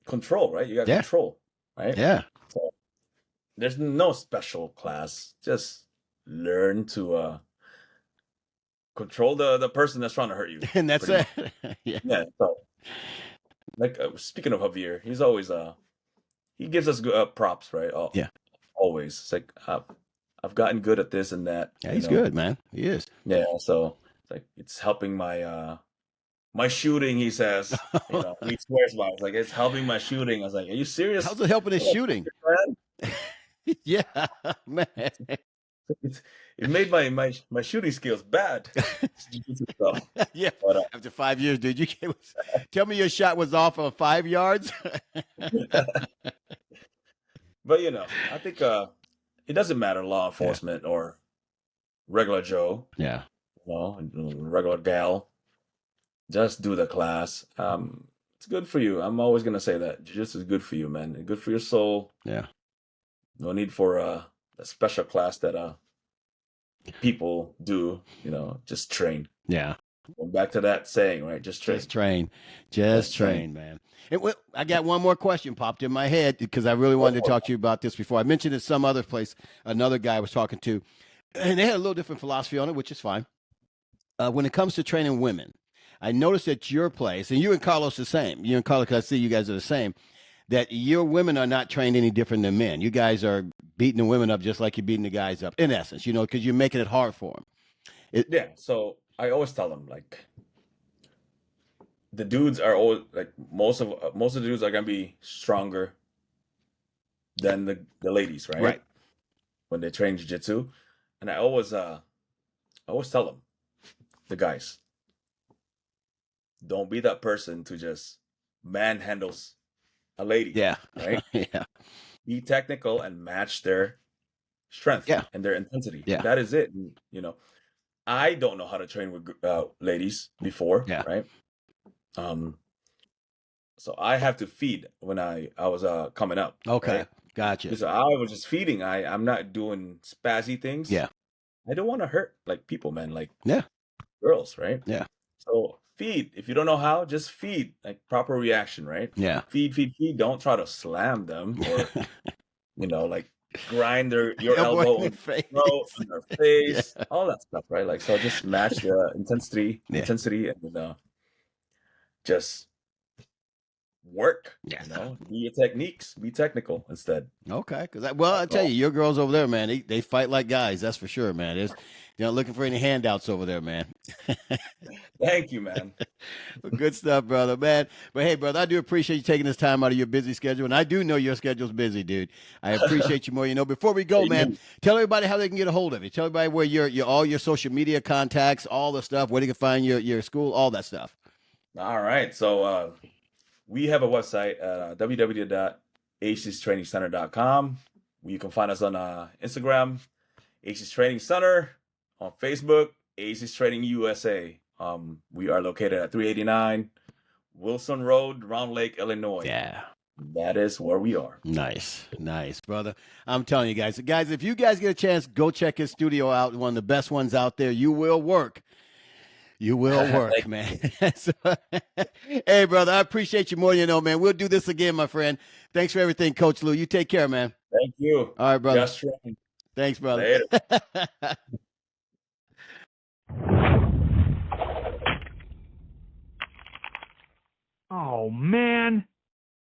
Speaker 3: control, right? You got
Speaker 2: Yeah.
Speaker 3: control, right?
Speaker 2: Yeah.
Speaker 3: So there's no special class. Just learn to control the person that's trying to hurt you.
Speaker 2: And that's it.
Speaker 3: Yeah. Yeah. So, like speaking of Javier, he's always he gives us good props, right?
Speaker 2: Yeah.
Speaker 3: Always. It's like I've gotten good at this and that.
Speaker 2: Yeah, he's good, man. He is.
Speaker 3: Yeah. So it's like it's helping my shooting. He says, he swears by it. It's like it's helping my shooting. I was like, are you serious?
Speaker 2: How's it helping his shooting? Yeah, man.
Speaker 3: It made my shooting skills bad.
Speaker 2: Yeah.
Speaker 3: But,
Speaker 2: after 5 years, dude, you can't tell me your shot was off of 5 yards.
Speaker 3: But I think it doesn't matter law enforcement or regular Joe.
Speaker 2: Yeah.
Speaker 3: Regular gal. Just do the class. It's good for you. I'm always gonna say that. Jiu-Jitsu is good for you, man. Good for your soul.
Speaker 2: Yeah.
Speaker 3: No need for a special class that people do. Just train.
Speaker 2: Yeah.
Speaker 3: Going back to that saying, right? Just train.
Speaker 2: Just train, man. And I got one more question popped in my head because I really wanted to talk to you about this before. I mentioned it some other place. Another guy I was talking to, and they had a little different philosophy on it, which is fine. When it comes to training women, I noticed at your place, and you and Carlos the same. You and Carlos, I see you guys are the same. That your women are not trained any different than men. You guys are beating the women up just like you're beating the guys up, in essence, because you're making it hard for them.
Speaker 3: Yeah. So I always tell them, like, the dudes are always like most of the dudes are gonna be stronger than the ladies, right?
Speaker 2: Right.
Speaker 3: When they train jiu-jitsu, and I always tell them, the guys, don't be that person to just manhandles a lady.
Speaker 2: Yeah.
Speaker 3: Right.
Speaker 2: Yeah.
Speaker 3: Be technical and match their strength.
Speaker 2: Yeah.
Speaker 3: And their intensity.
Speaker 2: Yeah.
Speaker 3: That is it. And, I don't know how to train with ladies before.
Speaker 2: Yeah.
Speaker 3: Right. So I have to feed when I was coming up.
Speaker 2: Okay.
Speaker 3: Right?
Speaker 2: Gotcha.
Speaker 3: Because I was just feeding. I'm not doing spazzy things.
Speaker 2: Yeah.
Speaker 3: I don't want to hurt like people, man. Like girls, right?
Speaker 2: Yeah.
Speaker 3: So feed. If you don't know how, just feed. Like proper reaction, right?
Speaker 2: Yeah.
Speaker 3: Feed. Don't try to slam them or like grind your elbow
Speaker 2: in
Speaker 3: on
Speaker 2: face.
Speaker 3: their face, all that stuff, right? Like, so just match the intensity and just work. Do your techniques, be technical instead.
Speaker 2: Okay, because I tell you, your girls over there, man, they fight like guys. That's for sure, man. They're not looking for any handouts over there, man.
Speaker 3: Thank you, man.
Speaker 2: Good stuff, brother, man. But hey, brother, I do appreciate you taking this time out of your busy schedule, and I do know your schedule's busy, dude. I appreciate you more. Before we go, man, tell everybody how they can get a hold of you. Tell everybody where your all your social media contacts, all the stuff, where they can find your school, all that stuff.
Speaker 3: All right, so we have a website at www.acestrainingscenter.com. You can find us on Instagram, Aces Training Center, on Facebook, Aces Training USA. We are located at 389 Wilson Road, Round Lake, Illinois.
Speaker 2: Yeah.
Speaker 3: That is where we are.
Speaker 2: Nice, brother. I'm telling you guys, if you guys get a chance, go check his studio out. One of the best ones out there. You will work. You will work, man. So, hey, brother, I appreciate you more, man. We'll do this again, my friend. Thanks for everything, Coach Lou. You take care, man.
Speaker 3: Thank you.
Speaker 2: All right, brother.
Speaker 3: Just train.
Speaker 2: Thanks, brother.
Speaker 3: Later.
Speaker 1: Oh, man.